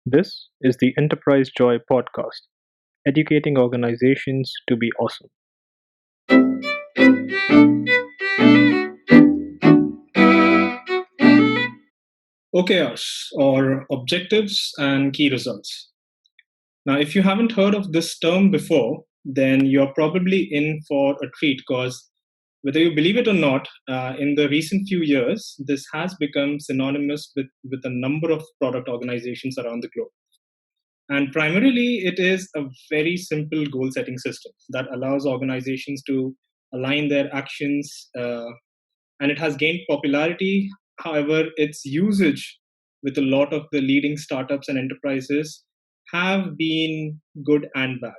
This is the EnterpriseJoy podcast, educating organizations to be awesome. OKRs, or Objectives and Key Results. Now, if you haven't heard of this term before, then you're probably in for a treat because whether you believe it or not, in the recent few years, this has become synonymous with a number of product organizations around the globe. And primarily, it is a very simple goal setting system that allows organizations to align their actions, and it has gained popularity. However, its usage with a lot of the leading startups and enterprises have been good and bad.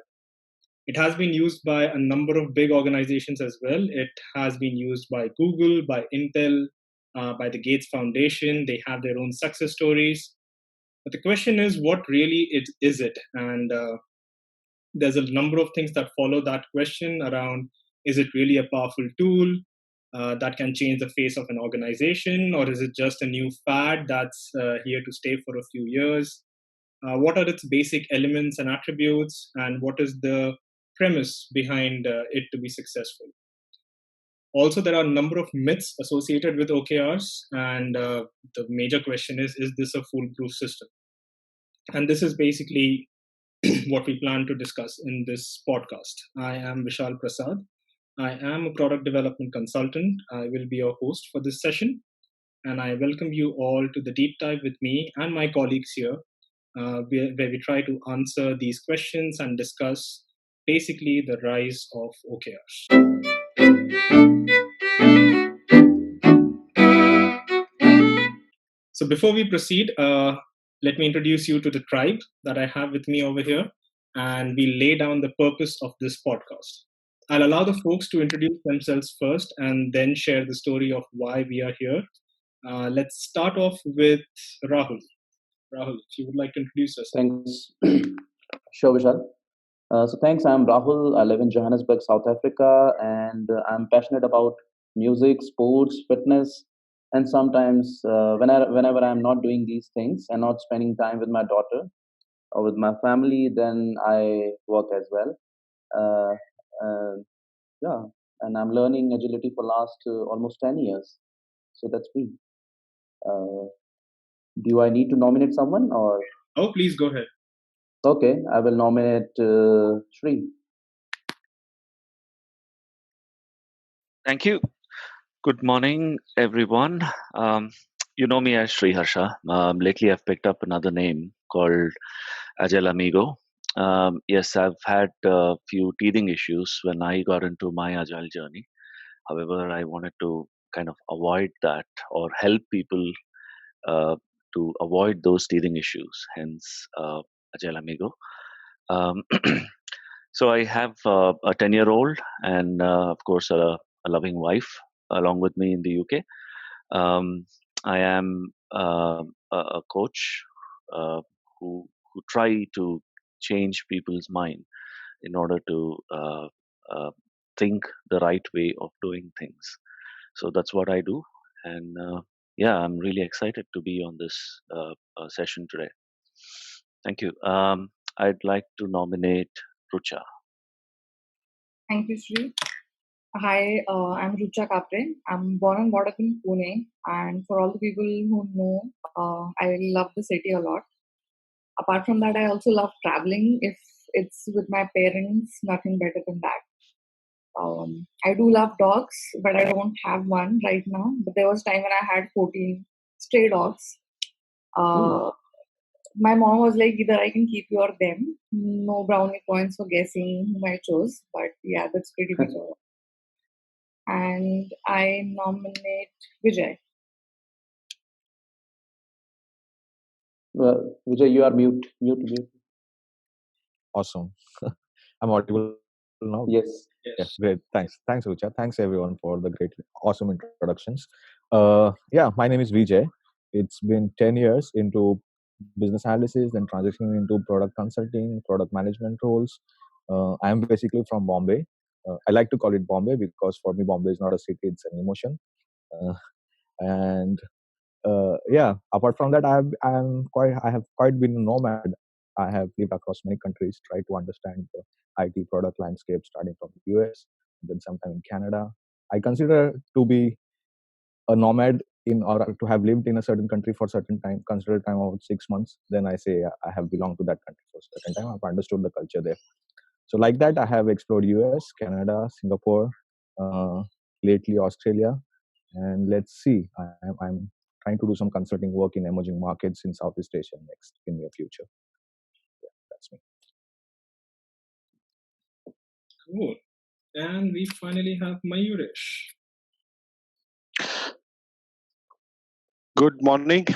It has been used by a number of big organizations as well. It has been used by Google, by Intel, by the Gates Foundation. They have their own success stories. But the question is, what really is it? And there's a number of things that follow that question around: is it really a powerful tool that can change the face of an organization, or is it just a new fad that's here to stay for a few years? What are its basic elements and attributes, and what is the premise behind it to be successful? Also, there are a number of myths associated with OKRs, and the major question is this a foolproof system? And this is basically what we plan to discuss in this podcast. I am Vishal Prasad. I am a product development consultant. I will be your host for this session, and I welcome you all to the deep dive with me and my colleagues here, where we try to answer these questions and discuss basically the rise of OKRs. So before we proceed, let me introduce you to the tribe that I have with me over here, and we lay down the purpose of this podcast. I'll allow the folks to introduce themselves first and then share the story of why we are here. Let's start off with Rahul. Rahul, if you would like to introduce yourself. Thanks. Sure, Vishal. Thanks. I'm Rahul. I live in Johannesburg, South Africa, and I'm passionate about music, sports, fitness, and sometimes whenever I'm not doing these things and not spending time with my daughter or with my family, then I work as well. Uh, uh, yeah, and I'm learning agility for last almost 10 years. So that's me. Uh, do I need to nominate someone or? Oh, please go ahead. Okay, I will nominate Shri. Thank you. Good morning, everyone. You know me as Sri Harsha. Lately, I've picked up another name called Agile Amigo. Yes, I've had a few teething issues when I got into my Agile journey. However, I wanted to kind of avoid that or help people uh, to avoid those teething issues, hence Agile Amigo. Um, so I have a 10-year-old and, of course, a loving wife along with me in the UK. I am a coach uh, who try to change people's mind in order to uh, think the right way of doing things. So that's what I do, and yeah, I'm really excited to be on this session today. Thank you. I'd like to nominate Rucha. Thank you, Sri. Hi, I'm Rucha Kapre. I'm born and brought up in Pune, and for all the people who know, I love the city a lot. Apart from that, I also love traveling. If it's with my parents, nothing better than that. I do love dogs, but I don't have one right now. But there was a time when I had 14 stray dogs. Uh, my mom was like, either I can keep you or them. No brownie points for guessing whom I chose, but yeah, that's pretty much all. And I nominate Vijay. Vijay, you are mute. Mute. Awesome. I'm audible now? Yes. Yeah, great. Thanks, Rucha. Thanks, everyone, for the great, awesome introductions. Yeah, my name is Vijay. It's been 10 years into business analysis, then transitioning into product consulting, product management roles. I'm basically from Bombay. I like to call it Bombay because for me, Bombay is not a city, it's an emotion. Uh, and Yeah, apart from that, I have quite been a nomad. I have lived across many countries, tried to understand the IT product landscape, starting from the US, then sometime in Canada. I consider to be a nomad in or to have lived in a certain country for a certain time, consider time of 6 months. Then I say I have belonged to that country for a certain time. I've understood the culture there. So like that, I have explored US, Canada, Singapore, uh, lately Australia, and let's see. I'm trying to do some consulting work in emerging markets in Southeast Asia next in near future. Yeah, that's me. Cool. And we finally have Mayuresh. Good morning.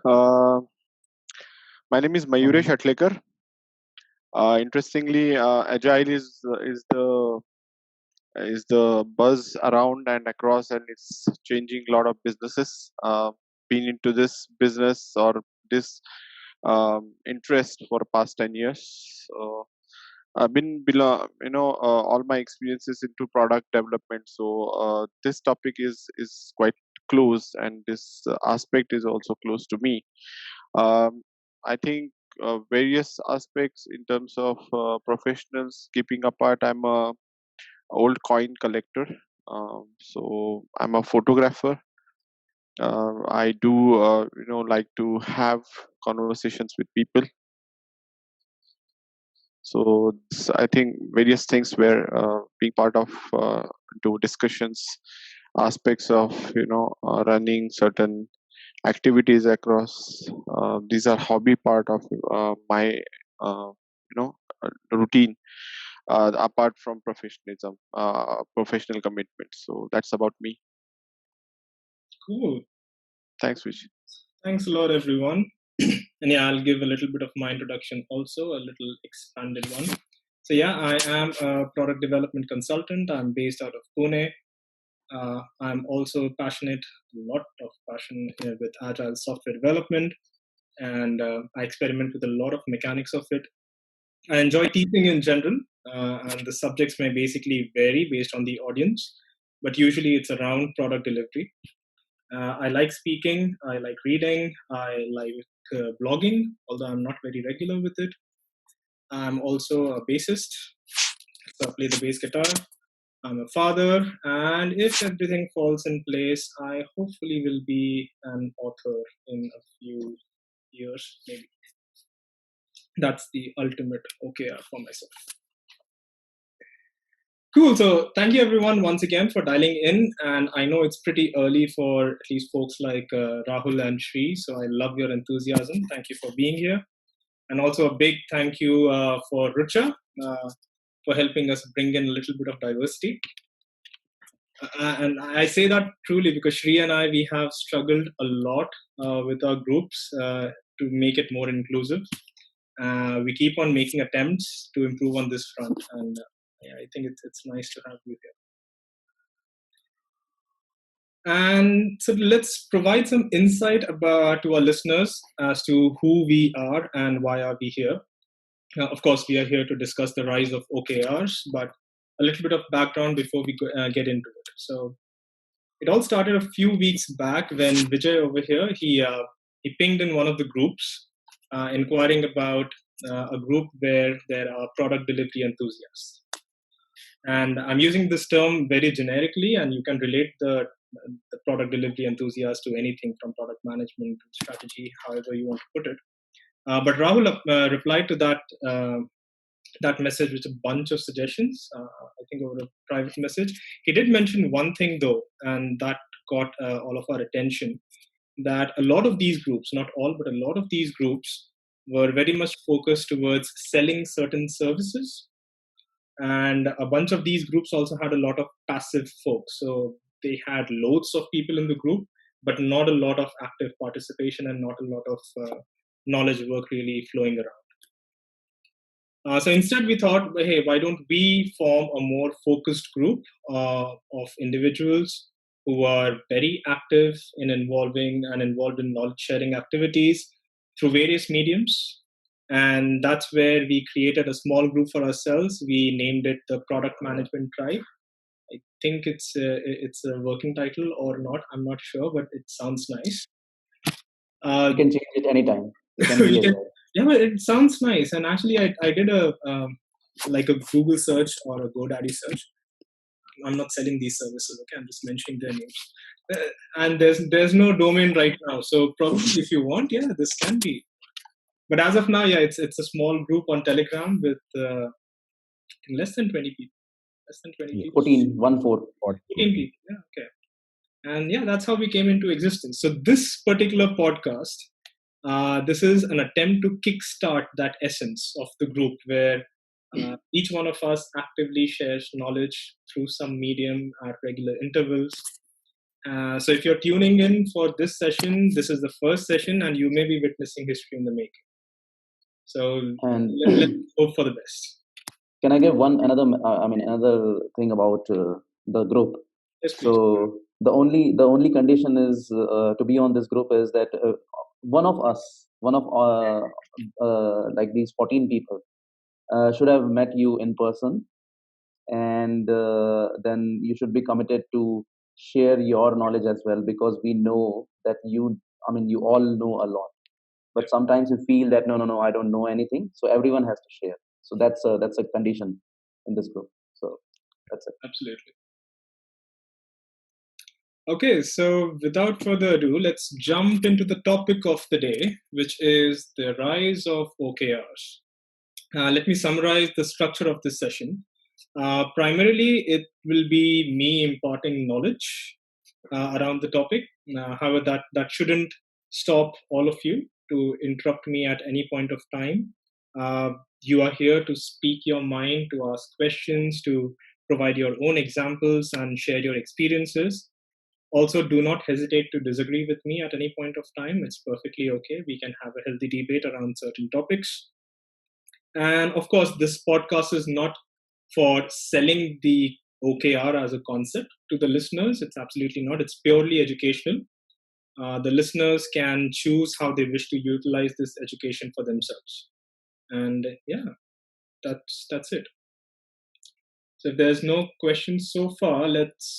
My name is Mayuresh Atlekar. Interestingly, agile is the buzz around and across, and it's changing a lot of businesses. Been into this business or this interest for the past 10 years. I've been below, all my experiences into product development. So this topic is quite close, and this aspect is also close to me. I think various aspects in terms of professionals keeping apart. I'm a old coin collector, so I'm a photographer. I do, like to have conversations with people. So I think various things were being part of to discussions, aspects of running certain activities across. These are hobby part of my routine. Apart from professionalism, professional commitment. So that's about me. Cool. Thanks, Vijay. Thanks a lot, everyone. And yeah, I'll give a little bit of my introduction also, a little expanded one. So yeah, I am a product development consultant. I'm based out of Pune. I'm also passionate, a lot of passion with agile software development, and I experiment with a lot of mechanics of it. I enjoy teaching in general, and the subjects may basically vary based on the audience, but usually it's around product delivery. I like speaking, I like reading, I like blogging, although I'm not very regular with it. I'm also a bassist, so I play the bass guitar. I'm a father, and if everything falls in place, I hopefully will be an author in a few years, maybe. That's the ultimate OKR for myself. Cool. So thank you everyone once again for dialing in. And I know it's pretty early for at least folks like Rahul and Shri. So I love your enthusiasm. Thank you for being here. And also a big thank you for Rucha for helping us bring in a little bit of diversity. And I say that truly because Shri and I, we have struggled a lot with our groups to make it more inclusive. We keep on making attempts to improve on this front. And yeah, I think it's nice to have you here. And so let's provide some insight to our listeners as to who we are and why are we here. Of course, we are here to discuss the rise of OKRs, but a little bit of background before we get into it. So it all started a few weeks back when Vijay over here, he pinged in one of the groups inquiring about a group where there are product delivery enthusiasts. And I'm using this term very generically, and you can relate the product delivery enthusiast to anything from product management to strategy, however you want to put it. But Rahul replied to that message with a bunch of suggestions, I think over a private message. He did mention one thing though, and that caught all of our attention, that a lot of these groups, not all, but a lot of these groups were very much focused towards selling certain services. And a bunch of these groups also had a lot of passive folks. So they had loads of people in the group, but not a lot of active participation and not a lot of knowledge work really flowing around. So instead we thought, hey, why don't we form a more focused group of individuals who are very active in involved in knowledge sharing activities through various mediums. And that's where we created a small group for ourselves. We named it the Product Management Tribe. I think it's a working title or not. I'm not sure, but it sounds nice. You can change it anytime. It can be as well. Yeah, but it sounds nice. And actually, I did a like a Google search or a GoDaddy search. I'm not selling these services. Okay, I'm just mentioning their names. And there's no domain right now. So probably if you want, yeah, this can be. But as of now, yeah, it's a small group on Telegram with less than 20 people. Less than 20 people. 14. 14 people. Yeah, okay. And yeah, that's how we came into existence. So this particular podcast, this is an attempt to kickstart that essence of the group where each one of us actively shares knowledge through some medium at regular intervals. So if you're tuning in for this session, this is the first session and you may be witnessing history in the making. So And let's hope for the best. can I give another thing about the group? Yes, please. So the only condition is to be on this group is that one of like these 14 people should have met you in person, and then you should be committed to share your knowledge as well, because we know that you all know a lot, but sometimes you feel that no, I don't know anything, so everyone has to share. So that's a condition in this group. So that's it. Absolutely. Okay, so without further ado, let's jump into the topic of the day, which is the rise of OKRs. Let me summarize the structure of this session. Primarily, it will be me imparting knowledge around the topic. However, that shouldn't stop all of you to interrupt me at any point of time. You are here to speak your mind, to ask questions, to provide your own examples and share your experiences. Also, do not hesitate to disagree with me at any point of time. It's perfectly okay. We can have a healthy debate around certain topics. And of course, this podcast is not for selling the OKR as a concept to the listeners. It's absolutely not. It's purely educational. The listeners can choose how they wish to utilize this education for themselves. And yeah, that's it. So if there's no questions so far, let's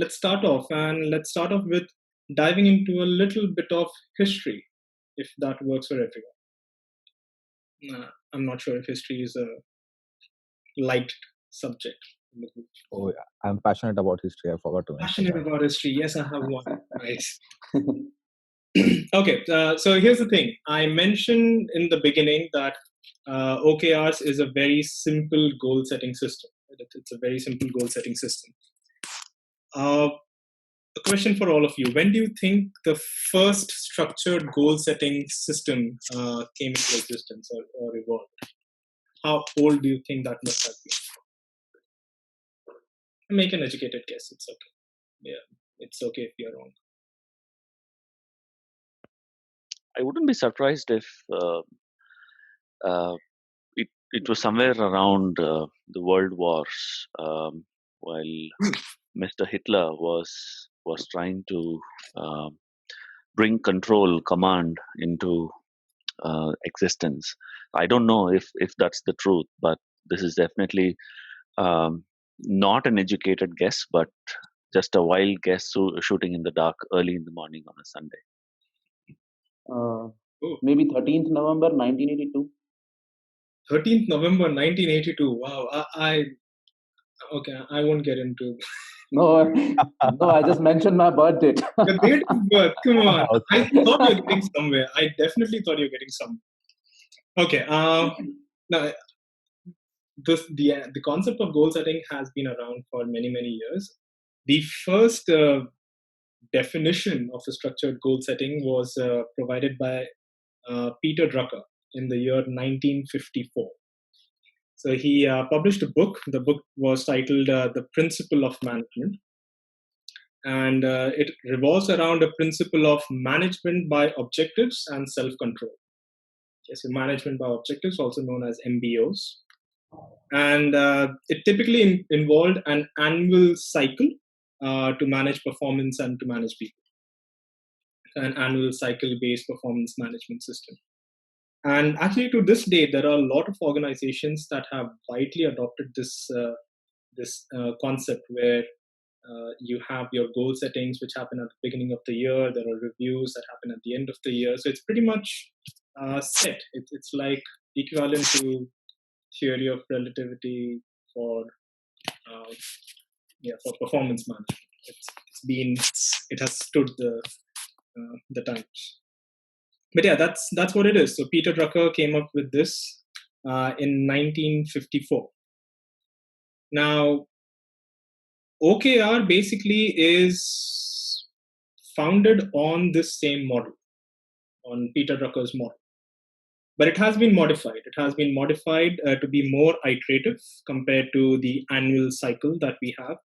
start off, and let's start off with diving into a little bit of history, if that works for everyone. I'm not sure if history is a liked subject. Oh, yeah. I'm passionate about history. I forgot to mention. Passionate about history. Yes, I have one. Nice. Okay, so here's the thing. I mentioned in the beginning that OKRs is a very simple goal-setting system. It's a very simple goal-setting system. A question for all of you. When do you think the first structured goal-setting system came into existence or evolved? How old do you think that must have been? Make an educated guess. It's okay. Yeah, it's okay if you're wrong. I wouldn't be surprised if it was somewhere around the World Wars, while Mr. Hitler was trying to bring control, command into existence. I don't know if that's the truth, but this is definitely not an educated guess, but just a wild guess shooting in the dark early in the morning on a Sunday. Maybe 13th November 1982. 13th November 1982. Wow. I won't get into. No, I just mentioned my birth date. The date of birth. Come on. Okay. I thought you were getting somewhere. I definitely thought you were getting somewhere. Okay. Now, the concept of goal setting has been around for many years. The first definition of a structured goal setting was provided by Peter Drucker in the year 1954. So he published a book. The book was titled The Principle of Management. And it revolves around a principle of management by objectives and self-control. Okay, so management by objectives, also known as MBOs. And it typically involved an annual cycle to manage performance and to manage people. An annual cycle-based performance management system. And actually, to this day, there are a lot of organizations that have widely adopted this concept, where You have your goal settings, which happen at the beginning of the year. There are reviews that happen at the end of the year. So it's pretty much set. It's like equivalent to theory of relativity for for performance management. It has stood the times. But yeah, that's what it is. So Peter Drucker came up with this in 1954. Now, OKR basically is founded on this same model, on Peter Drucker's model. But it has been modified. It has been modified to be more iterative compared to the annual cycle that we have.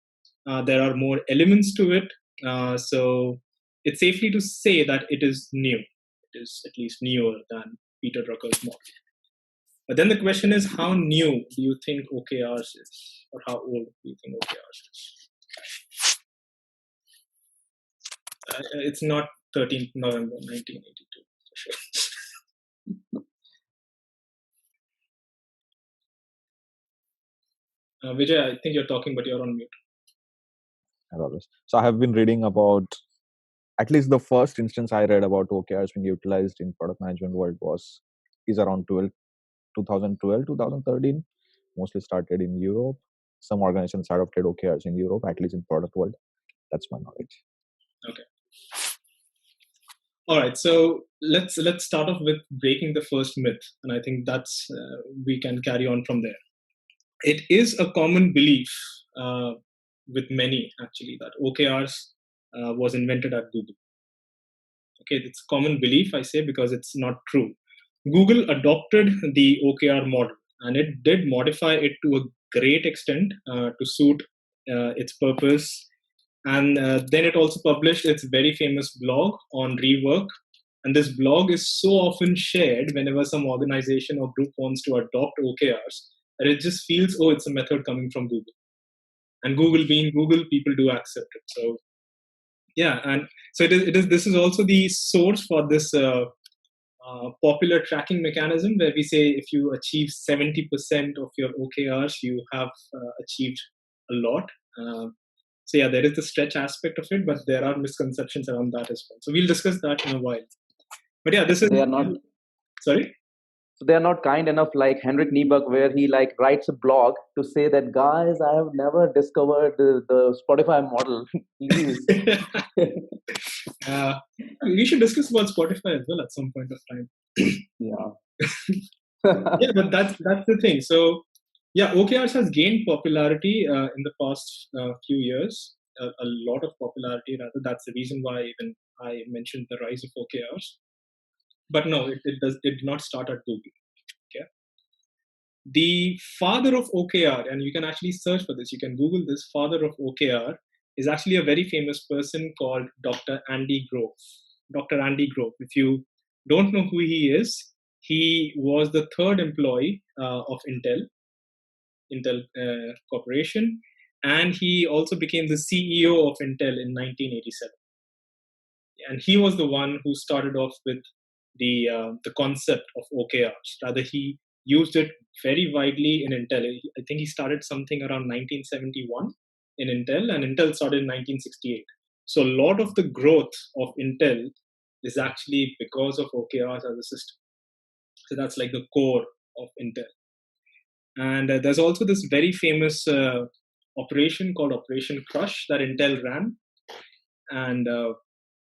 There are more elements to it. So it's safely to say that it is new. It is at least newer than Peter Drucker's model. But then the question is, how new do you think OKRs is? Or how old do you think OKRs is? It's not 13th November 1982, for sure. Vijay, I think you're talking, but you're on mute. As always. So I have been reading about, at least the first instance I read about OKRs being utilized in product management world is around 2012, 2013. Mostly started in Europe. Some organizations adopted OKRs in Europe, at least in product world. That's my knowledge. Okay. All right. So let's start off with breaking the first myth, and I think that's we can carry on from there. It is a common belief with many, actually, that OKRs was invented at Google. Okay, it's a common belief, I say, because it's not true. Google adopted the OKR model, and it did modify it to a great extent to suit its purpose. And then it also published its very famous blog on rework. And this blog is so often shared whenever some organization or group wants to adopt OKRs that it just feels, oh, it's a method coming from Google. And Google being Google, people do accept it. So yeah, and so this is also the source for this popular tracking mechanism where we say if you achieve 70% of your OKRs, you have achieved a lot. So yeah, there is the stretch aspect of it, but there are misconceptions around that as well. So we'll discuss that in a while. But yeah, They are not. Sorry? So they are not kind enough like Henrik Niebuhr, where he like writes a blog to say that, guys, I have never discovered the Spotify model. Please. We should discuss about Spotify as well at some point of time. Yeah. Yeah, but that's the thing. So yeah, OKRs has gained popularity in the past few years. A lot of popularity, rather. That's the reason why even I mentioned the rise of OKRs. But no, it did not start at Google. Okay. The father of OKR, and you can actually search for this. You can Google this. Father of OKR is actually a very famous person called Dr. Andy Grove. Dr. Andy Grove. If you don't know who he is, he was the third employee of Intel Corporation, and he also became the CEO of Intel in 1987. And he was the one who started off with the concept of OKRs. Rather, he used it very widely in Intel. I think he started something around 1971 in Intel, and Intel started in 1968. So a lot of the growth of Intel is actually because of OKRs as a system. So that's like the core of Intel. And there's also this very famous operation called Operation Crush that Intel ran. And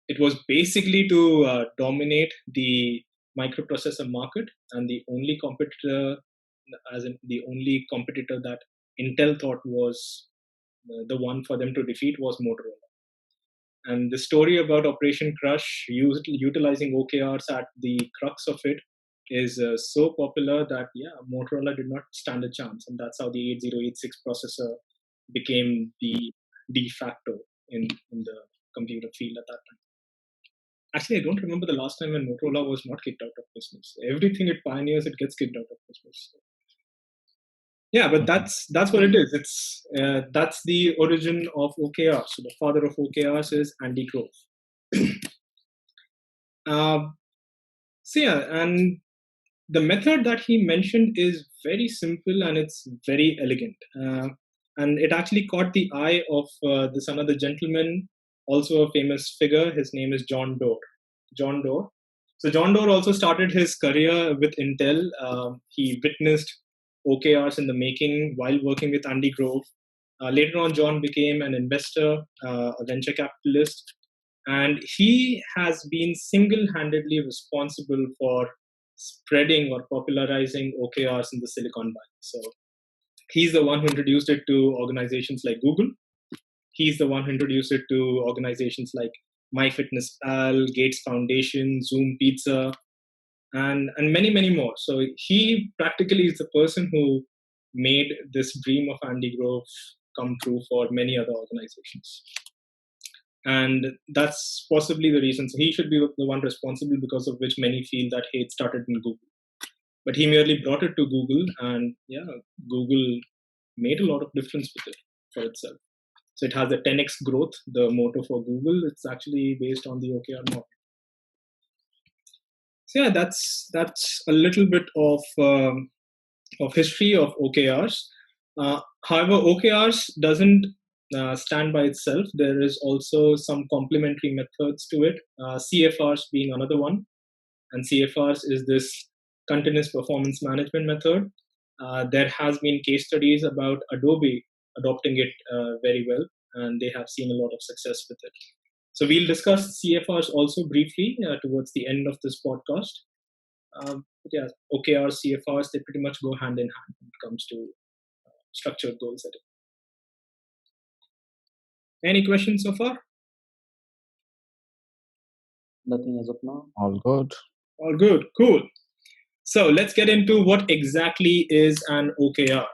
it was basically to dominate the microprocessor market, and the only competitor that Intel thought was the one for them to defeat was Motorola. And the story about Operation Crush, utilizing OKRs at the crux of it, is so popular that Motorola did not stand a chance, and that's how the 8086 processor became the de facto in the computer field at that time. Actually, I don't remember the last time when Motorola was not kicked out of business. Everything it pioneers, it gets kicked out of business. Yeah, but that's what it is. It's that's the origin of OKRs. So the father of OKRs is Andy Grove. So yeah, and the method that he mentioned is very simple and it's very elegant. And it actually caught the eye of this another gentleman, also a famous figure. His name is John Doerr. John Doerr. So John Doerr also started his career with Intel. He witnessed OKRs in the making while working with Andy Grove. Later on, John became an investor, a venture capitalist, and he has been single-handedly responsible for spreading or popularizing OKRs in the Silicon Valley. So he's the one who introduced it to organizations like Google. He's the one who introduced it to organizations like MyFitnessPal, Gates Foundation, Zoom Pizza, and many, many more. So he practically is the person who made this dream of Andy Grove come true for many other organizations. And that's possibly the reason. So he should be the one responsible, because of which many feel that, hey, it started in Google. But he merely brought it to Google, and yeah, Google made a lot of difference with it for itself. So it has a 10x growth, the motto for Google. It's actually based on the OKR model. So yeah, that's a little bit of history of OKRs. However, OKRs doesn't stand by itself. There is also some complementary methods to it. CFRs being another one, and CFRs is this continuous performance management method. There has been case studies about Adobe adopting it very well, and they have seen a lot of success with it. So we'll discuss CFRs also briefly towards the end of this podcast. But yeah, OKRs, CFRs, they pretty much go hand in hand when it comes to structured goal setting. Any questions so far? Nothing as of now. All good. All good, cool. So let's get into what exactly is an OKR.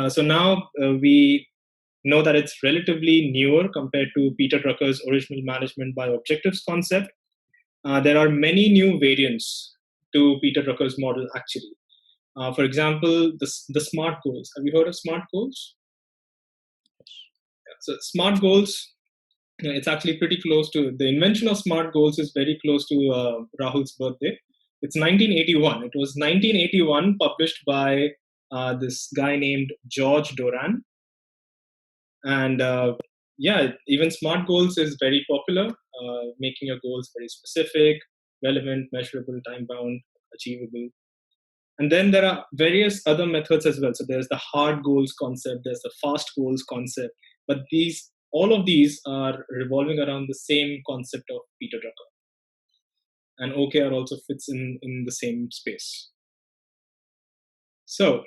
So now we know that it's relatively newer compared to Peter Drucker's original management by objectives concept. There are many new variants to Peter Drucker's model, actually. For example, the SMART goals. Have you heard of SMART goals? Yeah, so SMART goals, it's actually pretty close to, the invention of SMART goals is very close to Rahul's birthday. It's 1981. It was 1981, published by this guy named George Doran. And yeah, even SMART goals is very popular, making your goals very specific, relevant, measurable, time-bound, achievable. And then there are various other methods as well. So there's the hard goals concept, there's the fast goals concept, but all of these are revolving around the same concept of Peter Drucker. And OKR also fits in the same space. So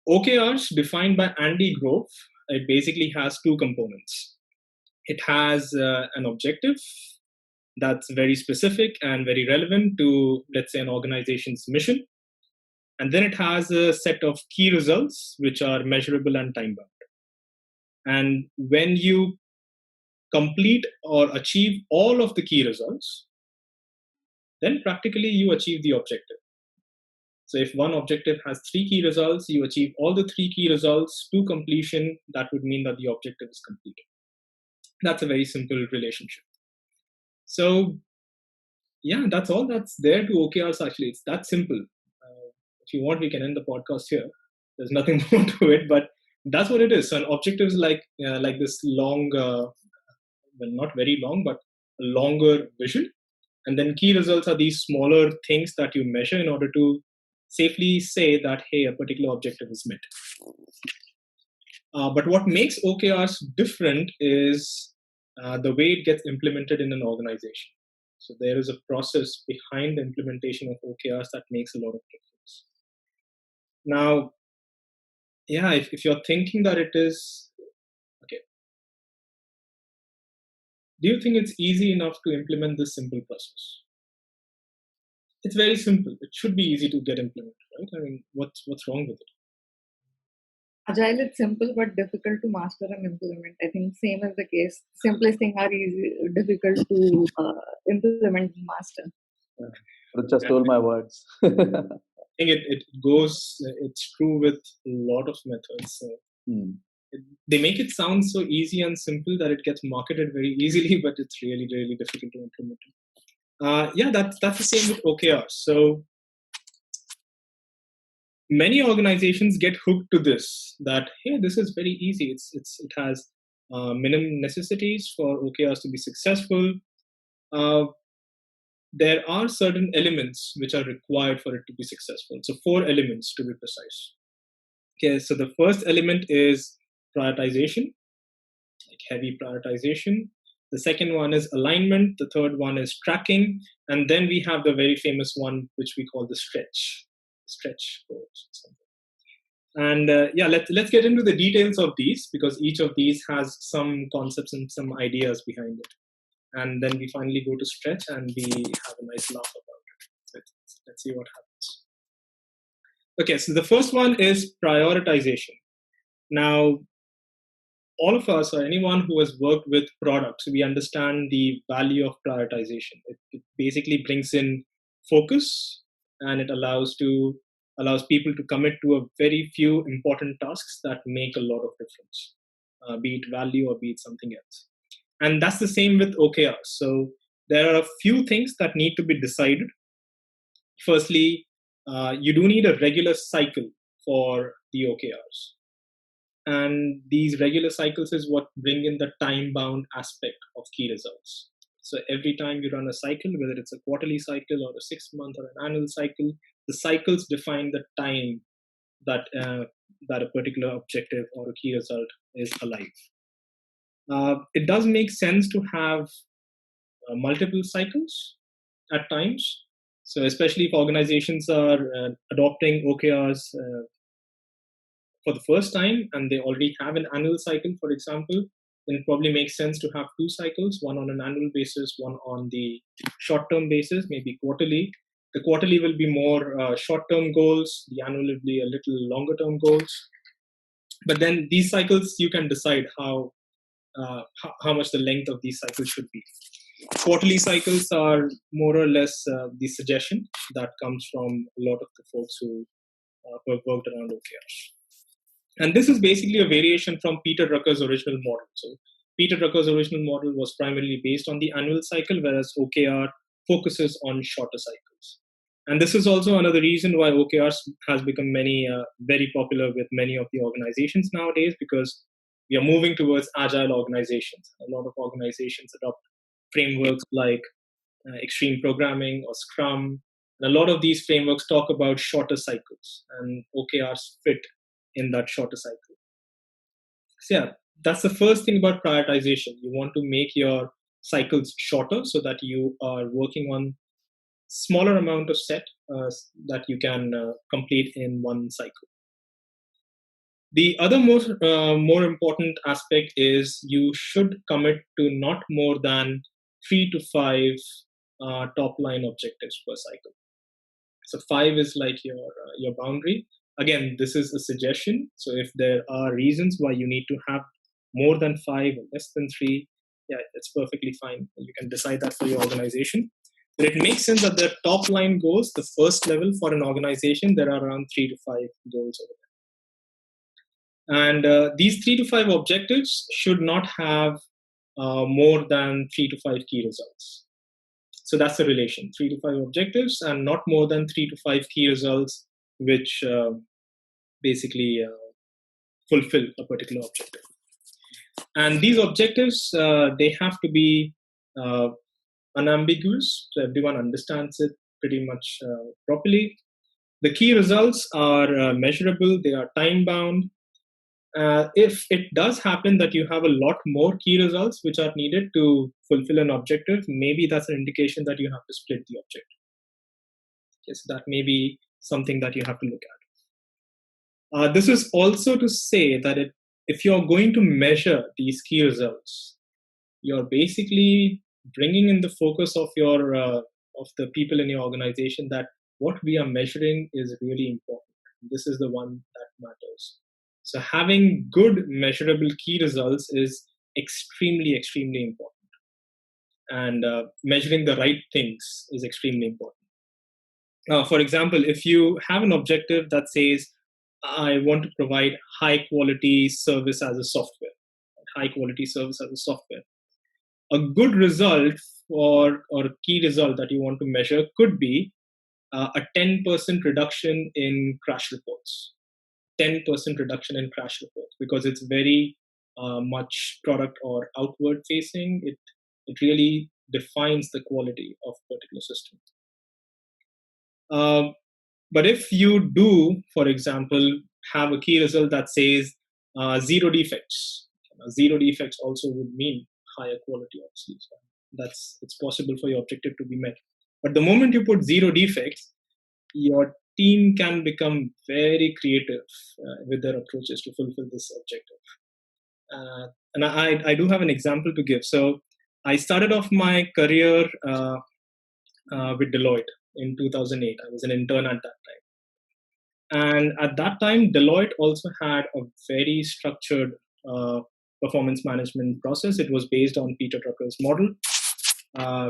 OKRs defined by Andy Grove, it basically has two components. It has an objective that's very specific and very relevant to, let's say, an organization's mission. And then it has a set of key results which are measurable and time-bound. And when you complete or achieve all of the key results, then practically you achieve the objective. So if one objective has 3 key results, you achieve all the 3 key results to completion, that would mean that the objective is completed. That's a very simple relationship. So yeah, that's all that's there to OKRs actually. It's that simple. If you want, we can end the podcast here. There's nothing more to it, but that's what it is. So an objective is like this long, well, not very long, but a longer vision. And then key results are these smaller things that you measure in order to safely say that, hey, a particular objective is met. But what makes OKRs different is the way it gets implemented in an organization. So there is a process behind the implementation of OKRs that makes a lot of difference. Now, yeah, if you're thinking that it is, okay, do you think it's easy enough to implement this simple process? It's very simple. It should be easy to get implemented, right? I mean, what's wrong with it? Agile is simple but difficult to master and implement. I think same is the case. Simplest thing are easy, difficult to implement and master. Rucha stole my words. I think it's true with a lot of methods. They make it sound so easy and simple that it gets marketed very easily, but it's really, really difficult to implement. Yeah, that's the same with OKRs. So many organizations get hooked to this, that, hey, this is very easy. It has minimum necessities for OKRs to be successful. There are certain elements which are required for it to be successful. So 4 elements to be precise. Okay, so the first element is prioritization, like heavy prioritization. The second one is alignment. The third one is tracking. And then we have the very famous one, which we call the stretch goals. And let's get into the details of these, because each of these has some concepts and some ideas behind it. And then we finally go to stretch and we have a nice laugh about it. So let's see what happens. Okay, so the first one is prioritization. Now, all of us, or anyone who has worked with products, we understand the value of prioritization. It basically brings in focus, and it allows people to commit to a very few important tasks that make a lot of difference, be it value or be it something else. And that's the same with OKRs. So there are a few things that need to be decided. Firstly, you do need a regular cycle for the OKRs. And these regular cycles is what bring in the time-bound aspect of key results. So every time you run a cycle, whether it's a quarterly cycle or a 6-month or an annual cycle, the cycles define the time that a particular objective or a key result is alive. It does make sense to have multiple cycles at times. So especially if organizations are adopting OKRs for the first time and they already have an annual cycle, for example, then it probably makes sense to have 2 cycles, one on an annual basis, one on the short-term basis, maybe quarterly. The quarterly will be more short-term goals. The annual will be a little longer-term goals. But then these cycles, you can decide how much the length of these cycles should be. Quarterly cycles are more or less the suggestion that comes from a lot of the folks who have worked around OKRs. And this is basically a variation from Peter Drucker's original model. So Peter Drucker's original model was primarily based on the annual cycle, whereas OKR focuses on shorter cycles. And this is also another reason why OKRs has become very popular with many of the organizations nowadays, because we are moving towards agile organizations. A lot of organizations adopt frameworks like extreme programming or Scrum. And a lot of these frameworks talk about shorter cycles, and OKRs fit in that shorter cycle. So yeah, that's the first thing about prioritization. You want to make your cycles shorter so that you are working on smaller amount of set that you can complete in one cycle. The other more important aspect is you should commit to not more than 3 to 5 top line objectives per cycle. So 5 is like your boundary. Again, this is a suggestion. So if there are reasons why you need to have more than 5 or less than 3, yeah, it's perfectly fine. You can decide that for your organization. But it makes sense that the top line goals, the first level for an organization, there are around 3 to 5 goals over there. And these 3 to 5 objectives should not have more than 3 to 5 key results. So that's the relation, 3 to 5 objectives and not more than 3 to 5 key results, which basically fulfill a particular objective. And these objectives, they have to be unambiguous, so everyone understands it pretty much properly. The key results are measurable, they are time-bound. If it does happen that you have a lot more key results which are needed to fulfill an objective, maybe that's an indication that you have to split the objective. Okay, so that may be something that you have to look at. This is also to say that if you're going to measure these key results, you're basically bringing in the focus of the people in your organization that what we are measuring is really important. This is the one that matters. So having good measurable key results is extremely, extremely important. And measuring the right things is extremely important. For example, if you have an objective that says, I want to provide high quality service as a software, a good result or a key result that you want to measure could be a 10% reduction in crash reports. 10% reduction in crash reports, because it's very much product or outward facing. It really defines the quality of a particular system. But if you do, for example, have a key result that says 0 defects, 0 defects also would mean higher quality, obviously. So it's possible for your objective to be met. But the moment you put 0 defects, your team can become very creative with their approaches to fulfill this objective. And I do have an example to give. So I started off my career with Deloitte in 2008. I was an intern at that time. And at that time, Deloitte also had a very structured performance management process. It was based on Peter Drucker's model.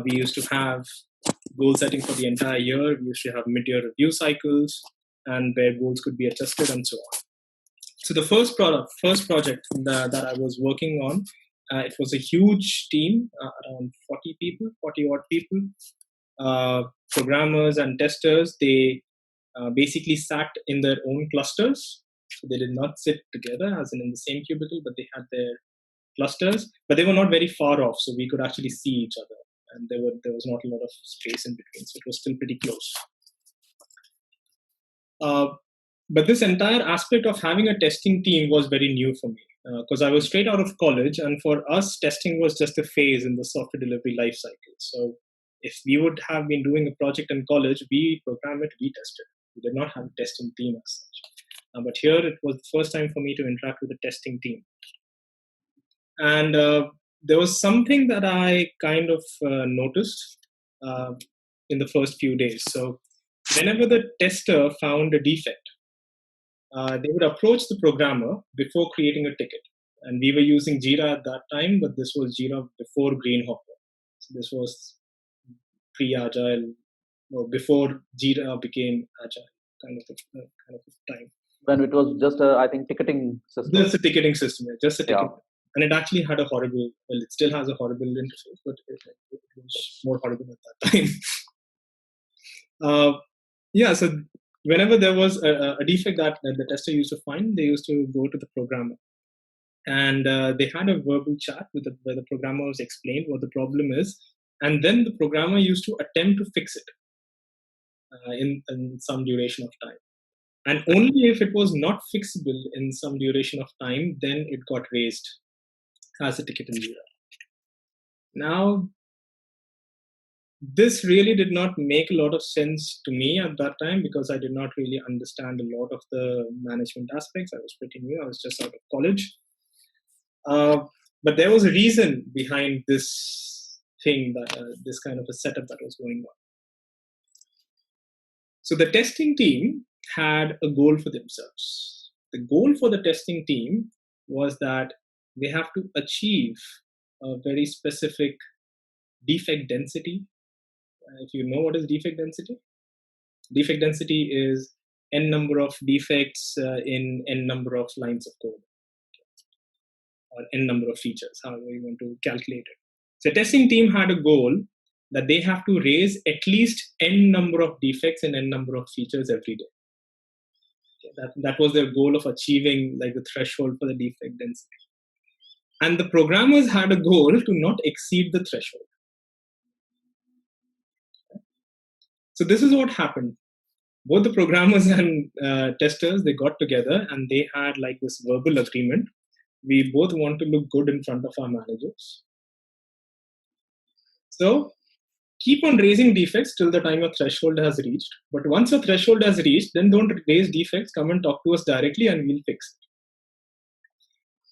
We used to have goal setting for the entire year. We used to have mid-year review cycles, and where goals could be adjusted and so on. So the first project that I was working on, it was a huge team, around 40 odd people, programmers and testers. They basically sat in their own clusters. So they did not sit together as in the same cubicle, but they had their clusters, but they were not very far off, so we could actually see each other. And there was not a lot of space in between, so it was still pretty close. But this entire aspect of having a testing team was very new for me, because I was straight out of college, and for us, testing was just a phase in the software delivery life cycle. So if we would have been doing a project in college, we program it, we test it. We did not have a testing team as such. But here, it was the first time for me to interact with a testing team. And there was something that I kind of noticed in the first few days. So whenever the tester found a defect, they would approach the programmer before creating a ticket. And we were using Jira at that time, but this was Jira before Greenhopper. So this was pre-Agile, or before Jira became Agile, kind of a time. When it was just I think, ticketing system. Just a ticketing system, just a ticketing. Yeah. And it actually had a horrible, well, it still has a horrible interface, but it was more horrible at that time. So whenever there was a defect that the tester used to find, they used to go to the programmer. And they had a verbal chat where the programmer was explained what the problem is. And then the programmer used to attempt to fix it in some duration of time. And only if it was not fixable in some duration of time, then it got raised as a ticket in Jira. Now, this really did not make a lot of sense to me at that time, because I did not really understand a lot of the management aspects. I was pretty new. I was just out of college. But there was a reason behind this thing, this kind of a setup that was going on. So the testing team had a goal for themselves. The goal for the testing team was that they have to achieve a very specific defect density. If you know what is defect density is n number of defects in n number of lines of code, or n number of features, however you want to calculate it. So testing team had a goal that they have to raise at least n number of defects in n number of features every day. That was their goal of achieving like the threshold for the defect density. And the programmers had a goal to not exceed the threshold. So this is what happened. Both the programmers and testers, they got together and they had like this verbal agreement. We both want to look good in front of our managers. So keep on raising defects till the time your threshold has reached. But once your threshold has reached, then don't raise defects. Come and talk to us directly and we'll fix it.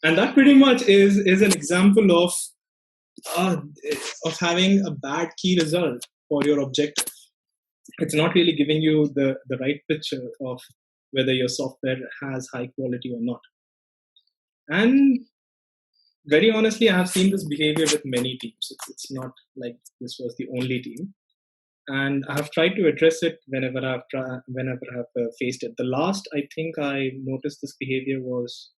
And that pretty much is an example of having a bad key result for your objective. It's not really giving you the right picture of whether your software has high quality or not. And very honestly, I have seen this behavior with many teams. It's not like this was the only team. And I have tried to address it whenever I've faced it. The last, I think I noticed this behavior was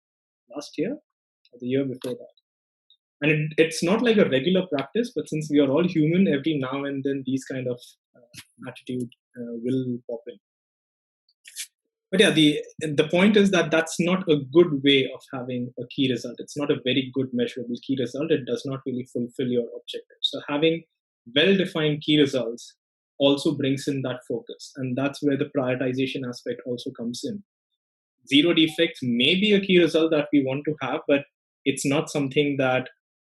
last year or the year before that. And it's not like a regular practice, but since we are all human, every now and then these kind of attitude will pop in. But yeah, the point is that that's not a good way of having a key result. It's not a very good measurable key result. It does not really fulfill your objective. So having well-defined key results also brings in that focus. And that's where the prioritization aspect also comes in. Zero defects may be a key result that we want to have, but it's not something that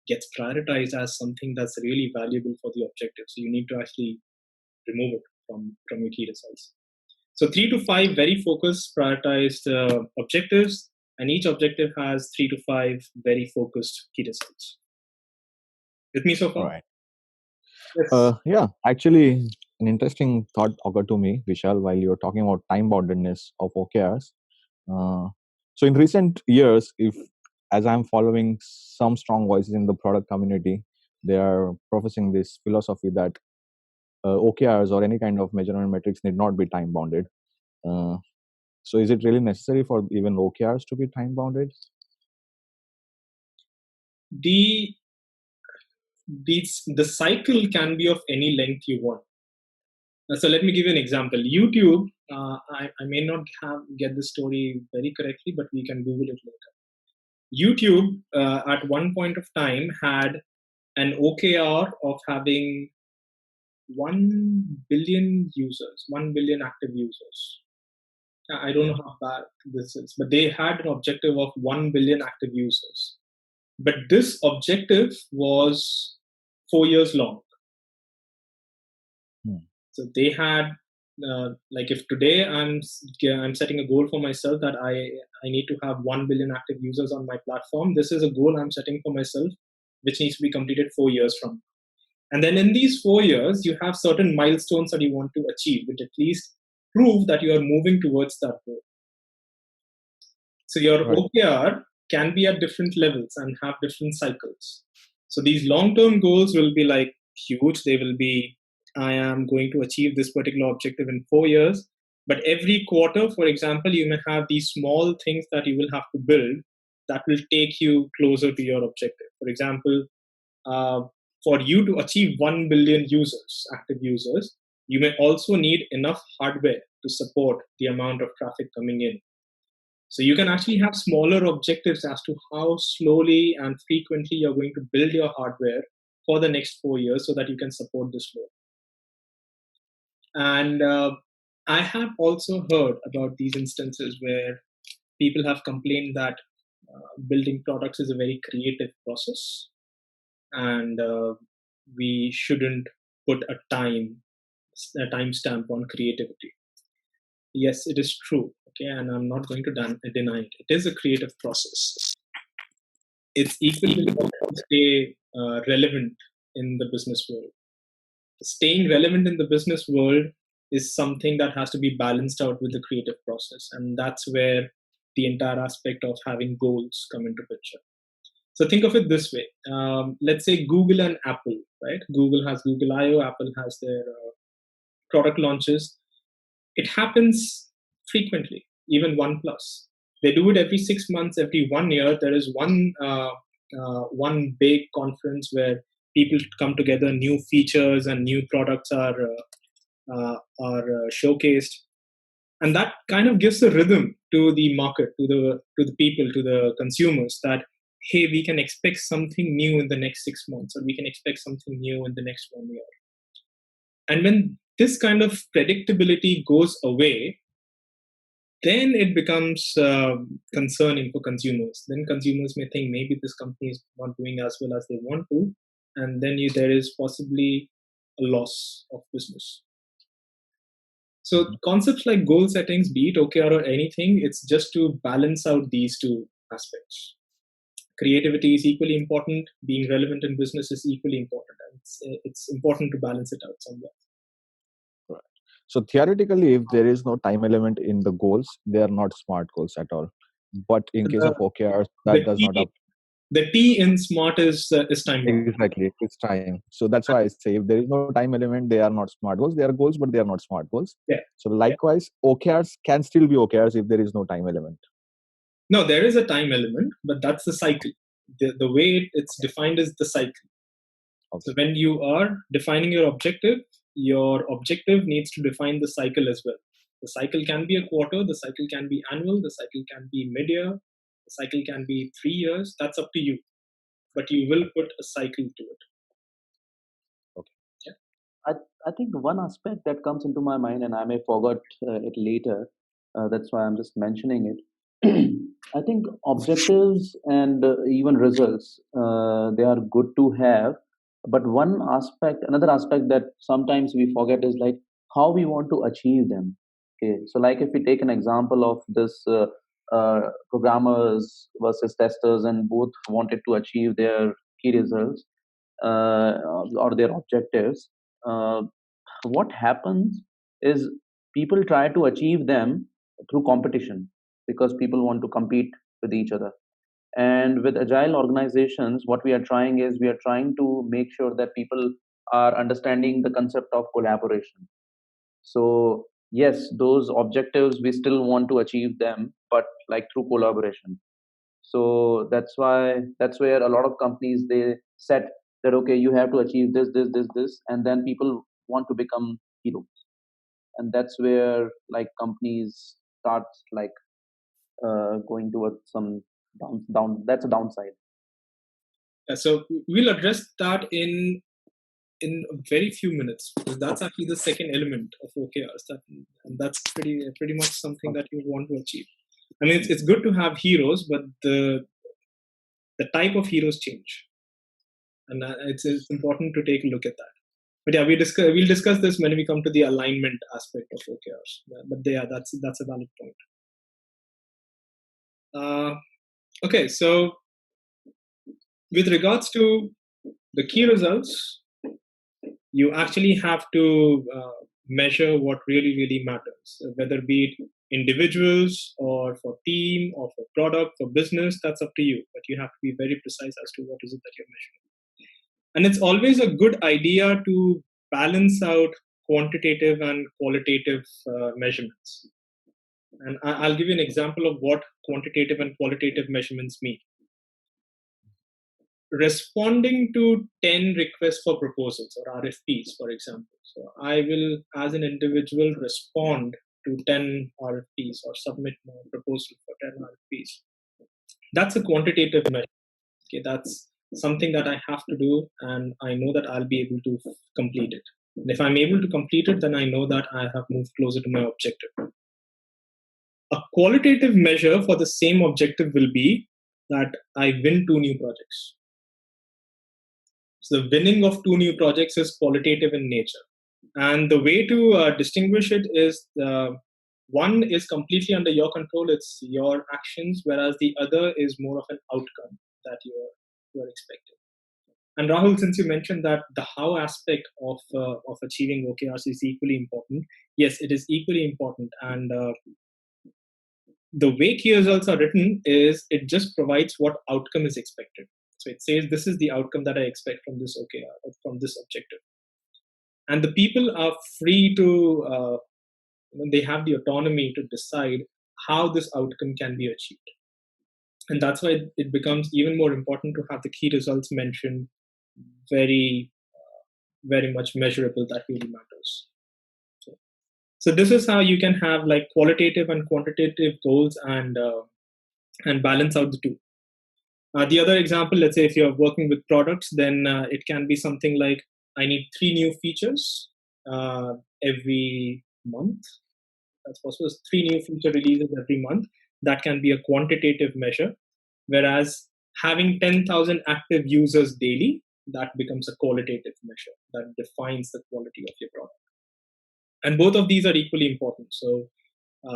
gets prioritized as something that's really valuable for the objective. So you need to actually remove it from your key results. So 3 to 5 very focused, prioritized objectives, and each objective has 3 to 5 very focused key results. With me so far? Right. Yes. Yeah, actually, an interesting thought occurred to me, Vishal, while you were talking about time-boundedness of OKRs. So in recent years, as I'm following some strong voices in the product community, they are professing this philosophy that OKRs or any kind of measurement metrics need not be time-bounded. So is it really necessary for even OKRs to be time-bounded? The cycle can be of any length you want. So let me give you an example. YouTube, I may not get the story very correctly, but we can Google it later. YouTube, at one point of time, had an OKR of having 1 billion users, 1 billion active users. I don't know how bad this is, but they had an objective of 1 billion active users. But this objective was 4 years long. So they had, like if today I'm setting a goal for myself that I need to have 1 billion active users on my platform. This is a goal I'm setting for myself, which needs to be completed 4 years from now. And then in these 4 years, you have certain milestones that you want to achieve, which at least prove that you are moving towards that goal. So your OKR can be at different levels and have different cycles. So these long-term goals will be like huge. They will be, I am going to achieve this particular objective in 4 years. But every quarter, for example, you may have these small things that you will have to build that will take you closer to your objective. For example, for you to achieve 1 billion users, active users, you may also need enough hardware to support the amount of traffic coming in. So you can actually have smaller objectives as to how slowly and frequently you're going to build your hardware for the next 4 years so that you can support this load. And I have also heard about these instances where people have complained that building products is a very creative process, and we shouldn't put a timestamp on creativity. Yes, it is true. Okay, and I'm not going to deny it. It is a creative process. It's equally important to stay relevant in the business world. Staying relevant in the business world is something that has to be balanced out with the creative process, and that's where the entire aspect of having goals come into picture. So think of it this way. Let's say Google and Apple, right? Google has Google I/O, Apple has their product launches. It happens frequently, even OnePlus. They do it every 6 months, every 1 year. There is one big conference where people come together, new features and new products are showcased. And that kind of gives a rhythm to the market, to the people, to the consumers that, hey, we can expect something new in the next 6 months, or we can expect something new in the next 1 year. And when this kind of predictability goes away, then it becomes concerning for consumers. Then consumers may think maybe this company is not doing as well as they want to, and then there is possibly a loss of business. So concepts like goal settings, be it OKR or anything, it's just to balance out these two aspects. Creativity is equally important. Being relevant in business is equally important. And it's important to balance it out somewhere. Right. So theoretically, if there is no time element in the goals, they are not SMART goals at all. But in case of OKRs, that does not apply. The T in SMART is time. Exactly, it's time. So that's why I say if there is no time element, they are not SMART goals. They are goals, but they are not SMART goals. Yeah. So likewise, OKRs can still be OKRs if there is no time element. No, there is a time element, but that's the cycle. The way it's defined is the cycle. Okay. So when you are defining your objective, your objective needs to define the cycle as well. The cycle can be a quarter, the cycle can be annual, the cycle can be mid-year, the cycle can be 3 years. That's up to you. But you will put a cycle to it. Okay. Yeah. I think one aspect that comes into my mind, and I may forget it later, that's why I'm just mentioning it. I think objectives and even results, they are good to have. But another aspect that sometimes we forget is like how we want to achieve them. Okay, so like if we take an example of this programmers versus testers, and both wanted to achieve their key results or their objectives. What happens is people try to achieve them through competition because people want to compete with each other. And with agile organizations, what we are trying is we are trying to make sure that people are understanding the concept of collaboration. So yes, those objectives we still want to achieve them, but like through collaboration. So that's where a lot of companies, they set that okay, you have to achieve this, and then people want to become heroes, and that's where like companies start like going towards some down. That's a downside. So we'll address that in very few minutes, because that's actually the second element of OKRs. And that's pretty much something that you want to achieve. I mean, it's good to have heroes, but the type of heroes change, and it's important to take a look at that. But yeah, we'll discuss this when we come to the alignment aspect of OKRs. But yeah, that's a valid point. Okay, so with regards to the key results, you actually have to measure what really matters, whether be it individuals or for team or for product, for business. That's up to you, but you have to be very precise as to what is it that you're measuring. And it's always a good idea to balance out quantitative and qualitative measurements. And I'll give you an example of what quantitative and qualitative measurements mean. Responding to 10 requests for proposals or RFPs, for example. So I will, as an individual, respond to 10 RFPs or submit my proposal for 10 RFPs. That's a quantitative measure. Okay, that's something that I have to do, and I know that I'll be able to complete it. And if I'm able to complete it, then I know that I have moved closer to my objective. A qualitative measure for the same objective will be that I win 2 new projects. So the winning of 2 new projects is qualitative in nature. And the way to distinguish it is one is completely under your control, it's your actions, whereas the other is more of an outcome that you're expecting. And Rahul, since you mentioned that the how aspect of achieving OKRs is equally important, yes, it is equally important. And the way key results are written is it just provides what outcome is expected. So it says this is the outcome that I expect from this OKR or from this objective. And the people are free to, they have the autonomy to decide how this outcome can be achieved. And that's why it becomes even more important to have the key results mentioned very much measurable. That really matters. So this is how you can have like qualitative and quantitative goals and balance out the two. The other example, let's say if you're working with products, then it can be something like I need 3 new features every month. That's possible. 3 new feature releases every month. That can be a quantitative measure. Whereas having 10,000 active users daily, that becomes a qualitative measure that defines the quality of your product. And both of these are equally important. So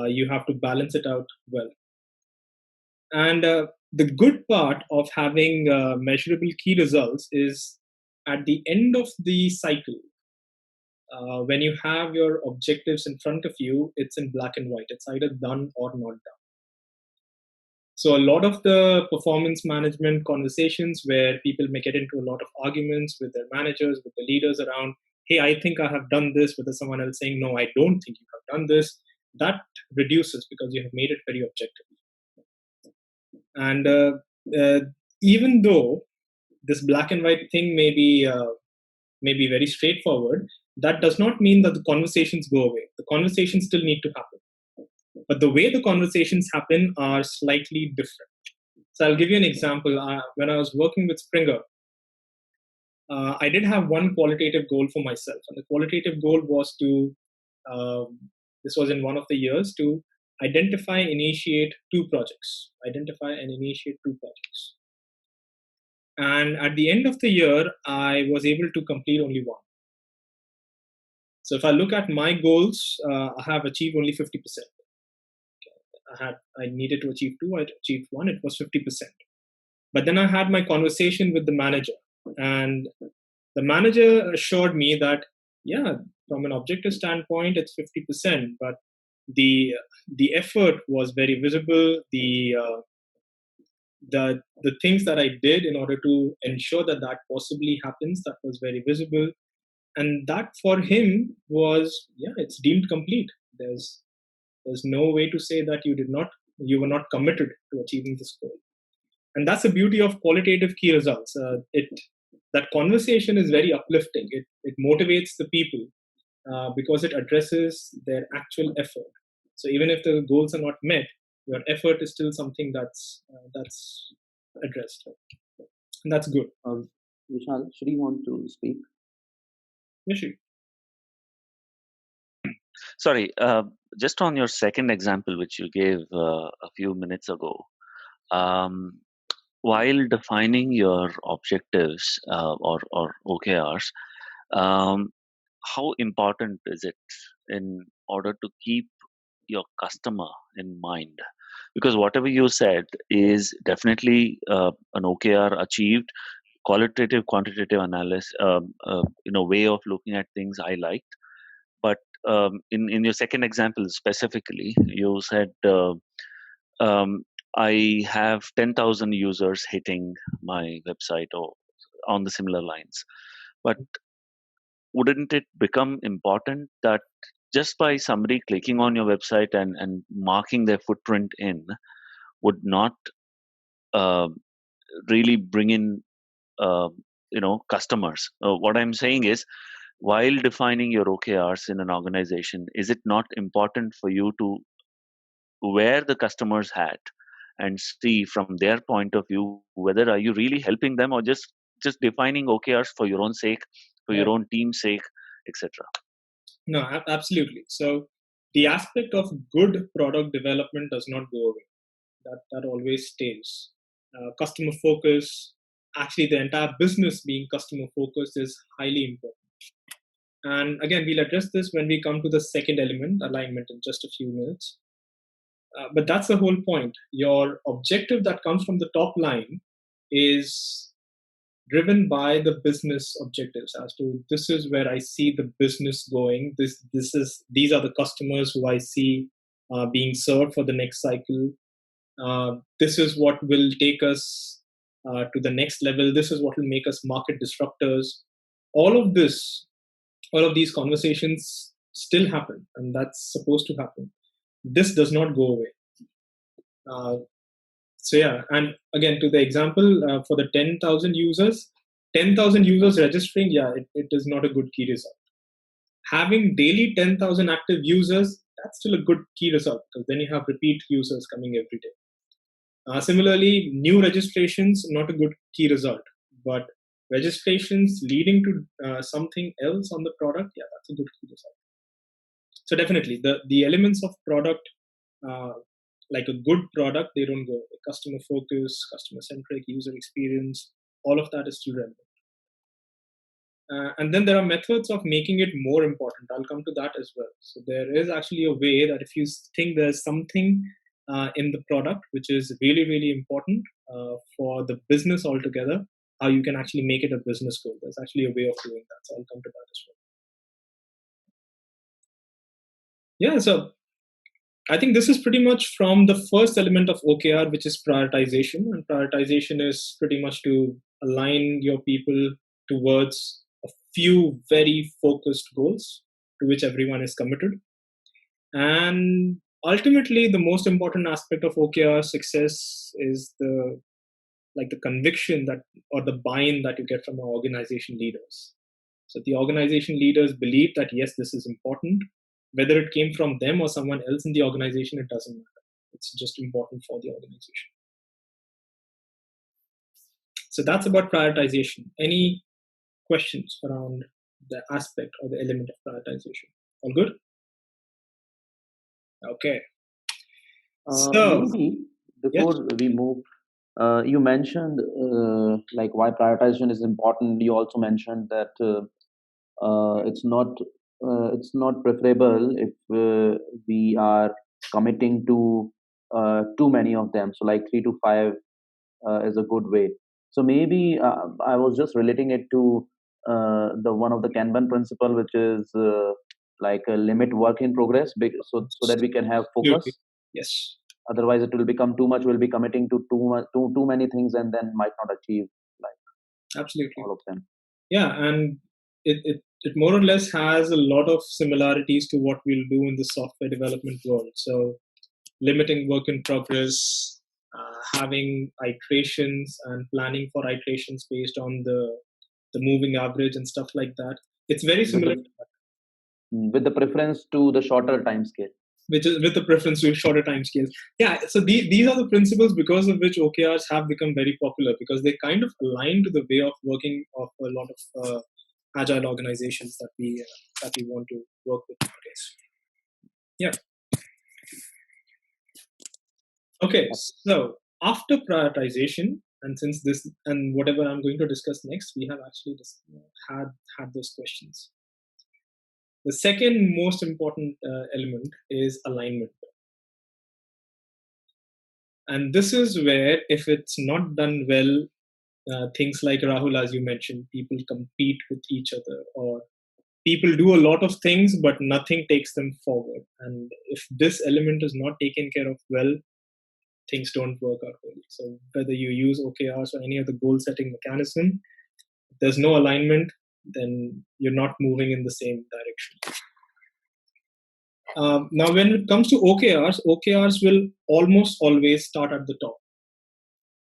you have to balance it out well. And the good part of having measurable key results is at the end of the cycle, when you have your objectives in front of you, it's in black and white. It's either done or not done. So a lot of the performance management conversations where people may get into a lot of arguments with their managers, with the leaders around, hey, I think I have done this, with someone else saying, no, I don't think you have done this, that reduces because you have made it very objective. And even though this black and white thing may be very straightforward, that does not mean that the conversations go away. The conversations still need to happen. But the way the conversations happen are slightly different. So I'll give you an example. When I was working with Springer, I did have one qualitative goal for myself. And the qualitative goal was to, this was in one of the years, to identify, initiate two projects. Identify and initiate two projects. And at the end of the year, I was able to complete only one. So if I look at my goals, I have achieved only 50%. I needed to achieve two, I achieved one, it was 50%. But then I had my conversation with the manager, and the manager assured me that, yeah, from an objective standpoint, it's 50%, but the effort was very visible. The things that I did in order to ensure that that possibly happens, that was very visible. And that for him was, yeah, it's deemed complete. There's no way to say that you were not committed to achieving this goal. And that's the beauty of qualitative key results. That conversation is very uplifting. It motivates the people because it addresses their actual effort. So even if the goals are not met, your effort is still something that's addressed. And that's good. Vishal, should you want to speak? Yeah, sure. Sorry, just on your second example, which you gave a few minutes ago, while defining your objectives or OKRs, how important is it in order to keep your customer in mind? Because whatever you said is definitely an OKR achieved, qualitative, quantitative analysis, way of looking at things I liked. But in your second example specifically, you said, I have 10,000 users hitting my website or on the similar lines. But wouldn't it become important that just by somebody clicking on your website and marking their footprint in would not really bring in customers? What I'm saying is, while defining your OKRs in an organization, is it not important for you to wear the customer's hat and see from their point of view whether are you really helping them or just defining OKRs for your own sake, for your own team's sake, etc.? No, absolutely. So the aspect of good product development does not go away. That always stays. Customer focus, actually the entire business being customer focused is highly important. And again, we'll address this when we come to the second element, alignment, in just a few minutes. But that's the whole point. Your objective that comes from the top line is driven by the business objectives as to this is where I see the business going. These are the customers who I see being served for the next cycle. This is what will take us to the next level. This is what will make us market disruptors. All of these conversations still happen, and that's supposed to happen. This does not go away. So yeah, and again, to the example, for the 10,000 users registering, it is not a good key result. Having daily 10,000 active users, that's still a good key result, because then you have repeat users coming every day. Similarly, new registrations, not a good key result, but registrations leading to something else on the product, that's a good key result. So definitely, the elements of product, like a good product, they don't go away. Customer focus, customer centric, user experience, all of that is still relevant. And then there are methods of making it more important. I'll come to that as well. So there is actually a way that if you think there's something in the product which is really, really important for the business altogether, how you can actually make it a business goal. There's actually a way of doing that. So I'll come to that as well. Yeah, so I think this is pretty much from the first element of OKR, which is prioritization. And prioritization is pretty much to align your people towards a few very focused goals to which everyone is committed. And ultimately, the most important aspect of OKR success is the conviction that, or the buy-in that you get from our organization leaders. So the organization leaders believe that, yes, this is important. Whether it came from them or someone else in the organization, it doesn't matter. It's just important for the organization. So that's about prioritization. Any questions around the aspect or the element of prioritization? All good? Okay. So Maybe before we move, you mentioned like why prioritization is important. You also mentioned that it's not preferable if we are committing to too many of them. So like 3 to 5 is a good way. So maybe I was just relating it to the one of the Kanban principle, which is like a limit work in progress, so that we can have focus. Yes. Otherwise, it will become too much. We'll be committing to too many things, and then might not achieve like absolutely all of them. Yeah, and it more or less has a lot of similarities to what we'll do in the software development world. So limiting work in progress, having iterations and planning for iterations based on the moving average and stuff like that. It's very similar with the preference to the shorter time scale. Which is with the preference to shorter time scales. Yeah, so these are the principles because of which OKRs have become very popular, because they kind of align to the way of working of a lot of agile organizations that we want to work with nowadays. Yeah. Okay, so after prioritization, and since this and whatever I'm going to discuss next, we have actually had those questions. The second most important element is alignment. And this is where, if it's not done well, things like Rahul, as you mentioned, people compete with each other, or people do a lot of things, but nothing takes them forward. And if this element is not taken care of well, things don't work out well. So whether you use OKRs or any other goal-setting mechanism, if there's no alignment, then you're not moving in the same direction. Now, when it comes to OKRs will almost always start at the top.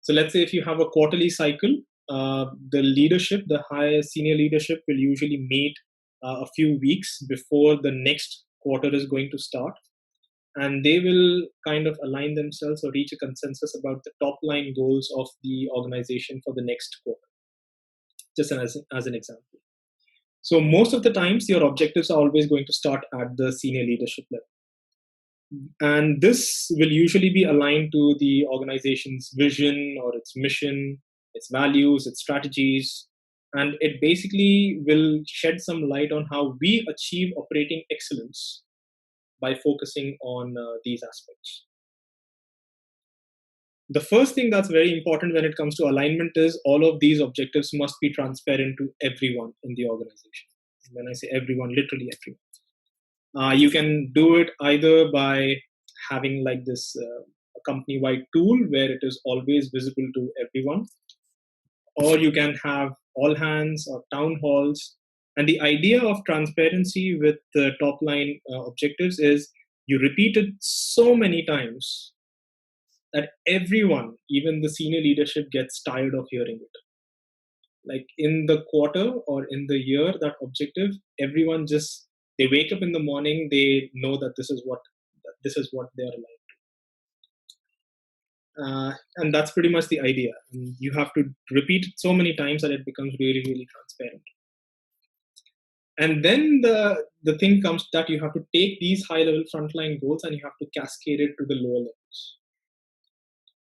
So let's say if you have a quarterly cycle, the leadership, the higher senior leadership, will usually meet a few weeks before the next quarter is going to start. And they will kind of align themselves or reach a consensus about the top line goals of the organization for the next quarter, just as an example. So most of the times, your objectives are always going to start at the senior leadership level. And this will usually be aligned to the organization's vision or its mission, its values, its strategies. And it basically will shed some light on how we achieve operating excellence by focusing on these aspects. The first thing that's very important when it comes to alignment is all of these objectives must be transparent to everyone in the organization. When I say everyone, literally everyone. You can do it either by having like this a company-wide tool where it is always visible to everyone, or you can have all hands or town halls. And the idea of transparency with the top line objectives is you repeat it so many times that everyone, even the senior leadership, gets tired of hearing it. Like in the quarter or in the year, that objective, everyone just, they wake up in the morning, they know that this is what they're aligned to. And that's pretty much the idea. And you have to repeat it so many times that it becomes really, really transparent. And then the thing comes that you have to take these high-level frontline goals and you have to cascade it to the lower levels.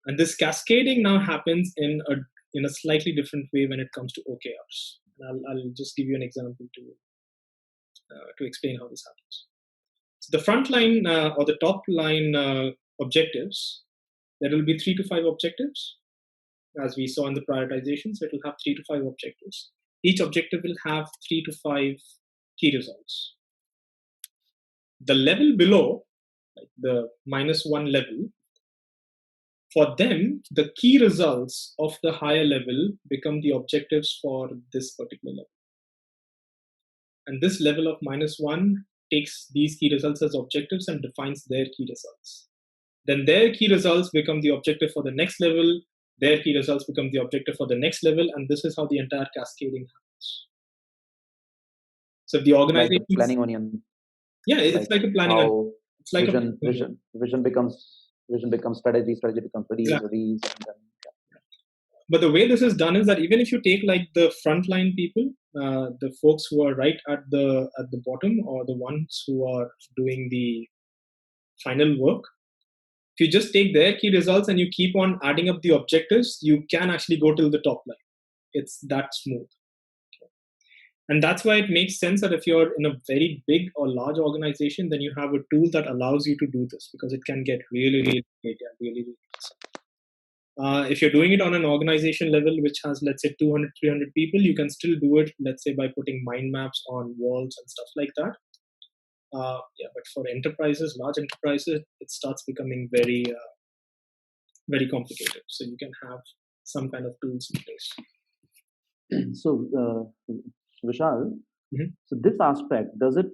And this cascading now happens in a slightly different way when it comes to OKRs. And I'll just give you an example to explain how this happens. So the frontline or the top line objectives, there will be 3 to 5 objectives, as we saw in the prioritization. So it will have 3 to 5 objectives. Each objective will have 3 to 5 key results. The level below, like the -1 level, for them, the key results of the higher level become the objectives for this particular level. And this level of -1 takes these key results as objectives and defines their key results. Then their key results become the objective for the next level, their key results become the objective for the next level, and this is how the entire cascading happens. So if the Like organization, a planning onion, yeah, it's like a planning. how It's like vision becomes strategy becomes release, exactly. and then But the way this is done is that even if you take like the frontline people, the folks who are right at the bottom, or the ones who are doing the final work, if you just take their key results and you keep on adding up the objectives, you can actually go till the top line. It's that smooth. And that's why it makes sense that if you're in a very big or large organization, then you have a tool that allows you to do this, because it can get really, really big and really, really if you're doing it on an organization level, which has, let's say, 200, 300 people, you can still do it, let's say, by putting mind maps on walls and stuff like that. But for enterprises, large enterprises, it starts becoming very, very complicated. So you can have some kind of tools in place. So, Vishal, so this aspect, does it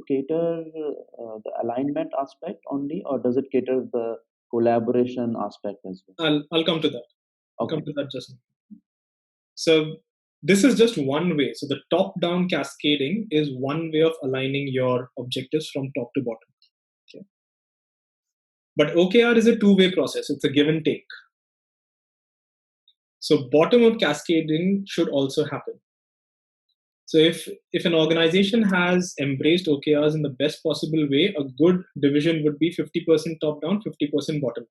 cater the alignment aspect only, or does it cater the collaboration aspect as well? I'll come to that. I'll Okay. come to that just now. So this is just one way. So the top-down cascading is one way of aligning your objectives from top to bottom. Okay. But OKR is a two-way process. It's a give and take. So bottom-up cascading should also happen. So if an organization has embraced OKRs in the best possible way, a good division would be 50% top-down, 50% bottom.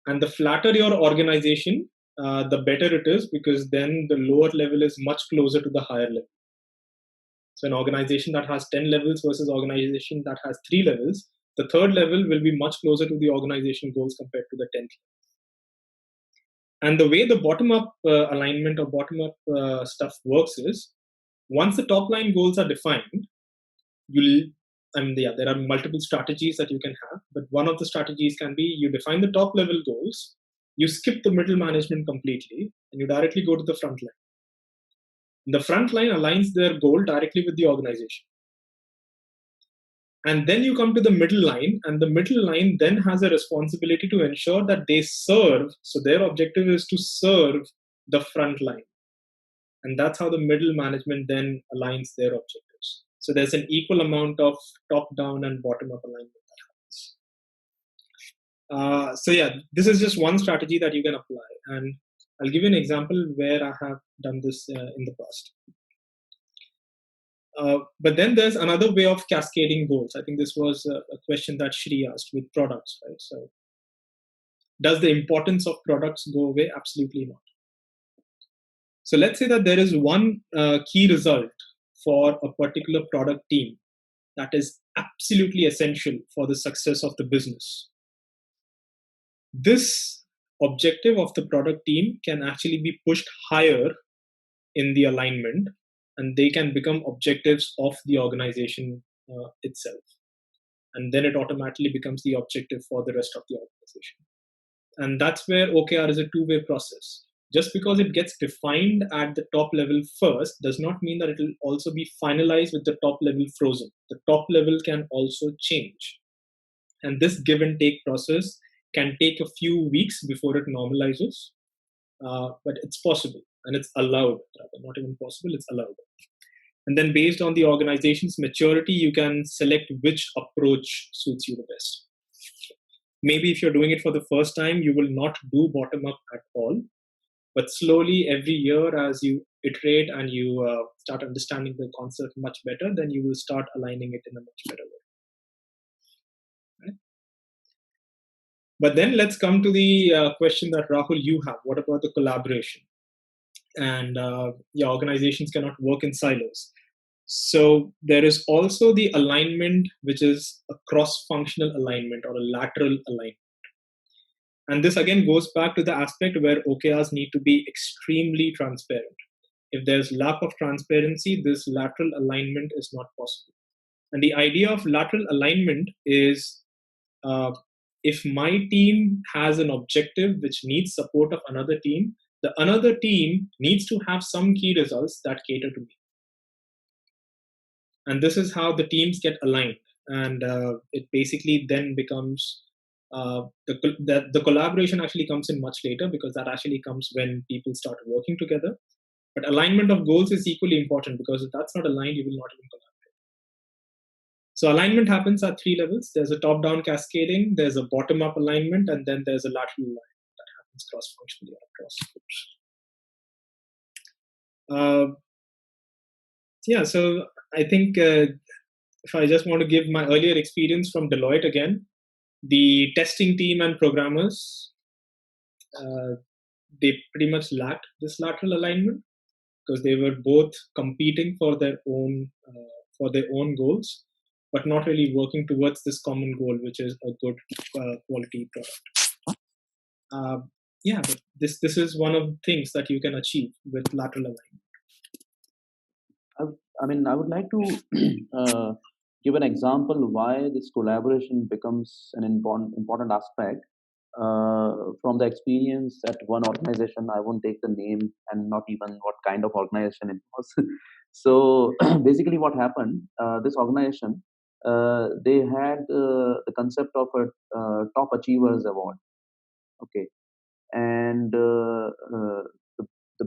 And the flatter your organization, the better it is, because then the lower level is much closer to the higher level. So an organization that has 10 levels versus organization that has 3 levels, the third level will be much closer to the organization goals compared to the 10th level. And the way the bottom-up alignment or bottom-up stuff works is, once the top-line goals are defined, there are multiple strategies that you can have, but one of the strategies can be you define the top-level goals, you skip the middle management completely, and you directly go to the front line. The front line aligns their goal directly with the organization. And then you come to the middle line, and the middle line then has a responsibility to ensure that they serve. So their objective is to serve the front line. And that's how the middle management then aligns their objectives. So there's an equal amount of top-down and bottom-up alignment that happens. This is just one strategy that you can apply. And I'll give you an example where I have done this in the past. But then there's another way of cascading goals. I think this was a question that Shri asked with products, right? So does the importance of products go away? Absolutely not. So let's say that there is one key result for a particular product team that is absolutely essential for the success of the business. This objective of the product team can actually be pushed higher in the alignment, and they can become objectives of the organization itself. And then it automatically becomes the objective for the rest of the organization. And that's where OKR is a two-way process. Just because it gets defined at the top level first does not mean that it will also be finalized with the top level frozen. The top level can also change. And this give and take process can take a few weeks before it normalizes. But it's possible, and it's allowed, rather, not even possible, it's allowed. And then based on the organization's maturity, you can select which approach suits you the best. Maybe if you're doing it for the first time, you will not do bottom-up at all. But slowly, every year, as you iterate and you start understanding the concept much better, then you will start aligning it in a much better way. Right? But then let's come to the question that Rahul, you have. What about the collaboration? And your organizations cannot work in silos. So there is also the alignment, which is a cross-functional alignment or a lateral alignment. And this again goes back to the aspect where OKRs need to be extremely transparent. If there's lack of transparency, this lateral alignment is not possible. And the idea of lateral alignment is if my team has an objective which needs support of another team, the another team needs to have some key results that cater to me. And this is how the teams get aligned. And it basically then becomes, the collaboration actually comes in much later, because that actually comes when people start working together. But alignment of goals is equally important, because if that's not aligned, you will not even collaborate. So alignment happens at 3 levels. There's a top-down cascading, there's a bottom-up alignment, and then there's a lateral alignment that happens cross-functionally or across groups. So I think if I just want to give my earlier experience from Deloitte again, the testing team and programmers, they pretty much lacked this lateral alignment, because they were both competing for their own goals, but not really working towards this common goal, which is a good quality product. But this is one of the things that you can achieve with lateral alignment. I would like to give an example why this collaboration becomes an important aspect from the experience at one organization. I won't take the name and not even what kind of organization it was. So basically, what happened? This organization, they had the concept of a top achievers award. Okay, and the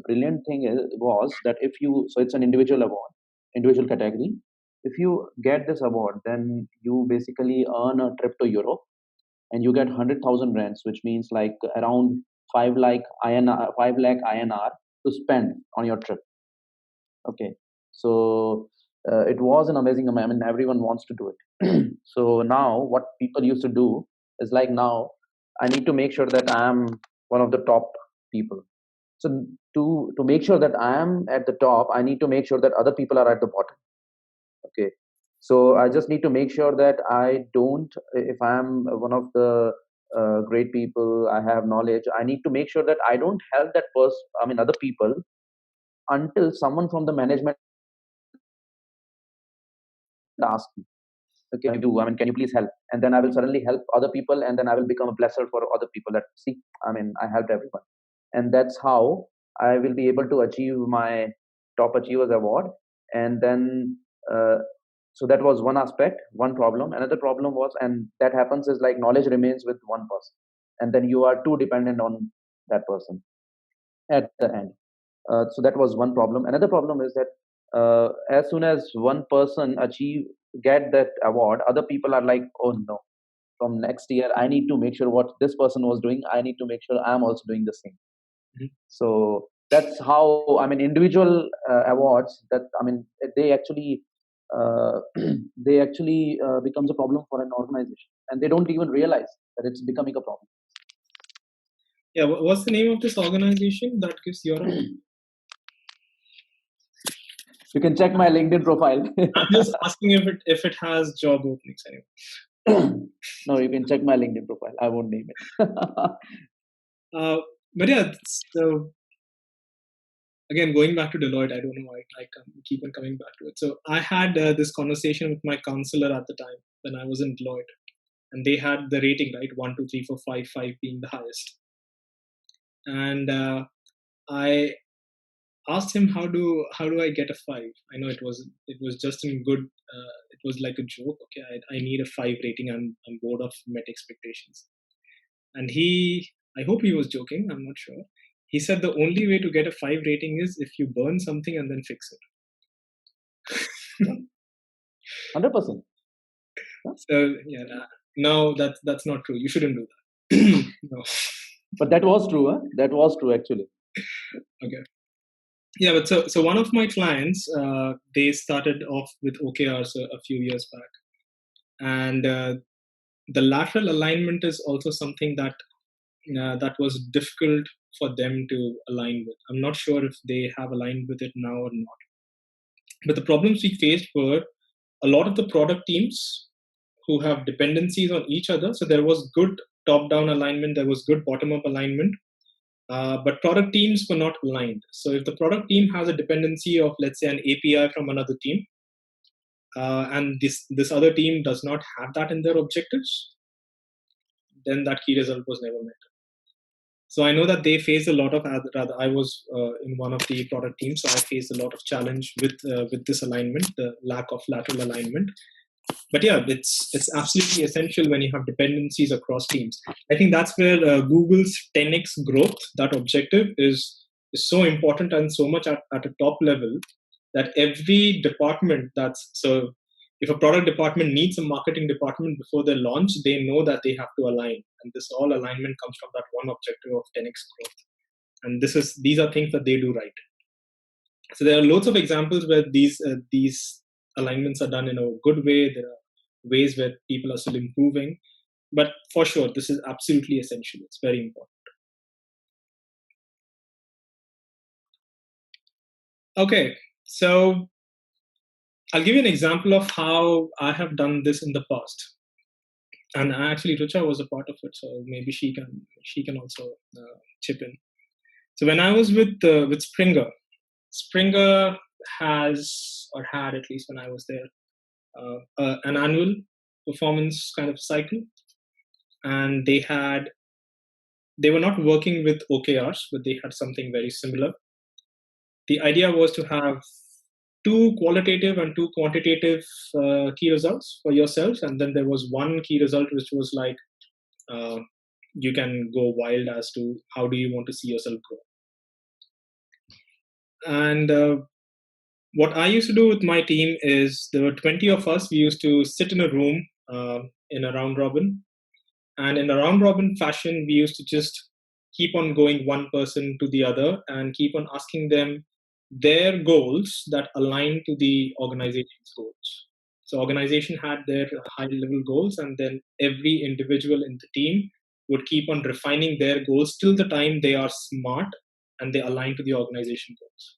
brilliant thing was that so it's an individual award, individual category. If you get this award, then you basically earn a trip to Europe, and you get 100,000 rands, which means like around 5 lakh INR to spend on your trip. Okay, so it was an amazing amount. I mean, everyone wants to do it. So now what people used to do is like, now I need to make sure that I'm one of the top people. So to make sure that I am at the top, I need to make sure that other people are at the bottom. Okay, so I just need to make sure that I don't, if I'm one of the great people, I have knowledge, I need to make sure that I don't help that person, other people, until someone from the management asks me, okay, can you please help? And then I will suddenly help other people, and then I will become a blesser for other people, that see, I helped everyone. And that's how I will be able to achieve my top achievers award. And then so that was one aspect, one problem. Another problem was, and that happens, is like knowledge remains with one person, and then you are too dependent on that person at the end. So that was one problem. Another problem is that as soon as one person get that award, other people are like, oh no, from next year I need to make sure what this person was doing, I need to make sure I'm also doing the same. Mm-hmm. So that's how, individual awards, that they actually becomes a problem for an organization, and they don't even realize that it's becoming a problem. Yeah, what's the name of this organization that gives your? You can check my LinkedIn profile. I'm just asking if it has job openings anyway. No, you can check my LinkedIn profile. I won't name it. But yeah, so again, going back to Deloitte, I don't know why I keep on coming back to it. So I had this conversation with my counselor at the time when I was in Deloitte, and they had the rating, right? 1, 2, 3, 4, 5, 5 being the highest. And I asked him, how do I get a 5? I know it was just in good. It was like a joke. Okay, I need a 5 rating. I'm bored of met expectations. And I hope he was joking. I'm not sure. He said the only way to get a 5 rating is if you burn something and then fix it. 100%. So yeah, no, that's not true. You shouldn't do that. No. But that was true. Huh? That was true, actually. Okay. Yeah, but so one of my clients, they started off with OKRs a few years back, and the lateral alignment is also something that was difficult for them to align with. I'm not sure if they have aligned with it now or not. But the problems we faced were a lot of the product teams who have dependencies on each other. So there was good top-down alignment, there was good bottom-up alignment, but product teams were not aligned. So if the product team has a dependency of, let's say, an API from another team, and this other team does not have that in their objectives, then that key result was never met. So I know that they face a lot of, I was in one of the product teams, so I faced a lot of challenge with this alignment, the lack of lateral alignment. But yeah, it's absolutely essential when you have dependencies across teams. I think that's where Google's 10x growth, that objective, is is so important and so much at a top level that every department if a product department needs a marketing department before they launch, they know that they have to align. And this all alignment comes from that one objective of 10x growth. And these are things that they do right. So there are loads of examples where these alignments are done in a good way. There are ways where people are still improving. But for sure, this is absolutely essential. It's very important. Okay, so I'll give you an example of how I have done this in the past. And actually, Rucha was a part of it, so maybe she can also chip in. So when I was with Springer has, or had at least when I was there, an annual performance kind of cycle, and they were not working with OKRs, but they had something very similar. The idea was to have 2 qualitative and 2 quantitative key results for yourself, and then there was one key result which was like you can go wild as to how do you want to see yourself grow. And what I used to do with my team is there were 20 of us. We used to sit in a room in a round robin, and in a round robin fashion, we used to just keep on going one person to the other and keep on asking them their goals that align to the organization's goals. So organization had their high level goals, and then every individual in the team would keep on refining their goals till the time they are smart and they align to the organization goals.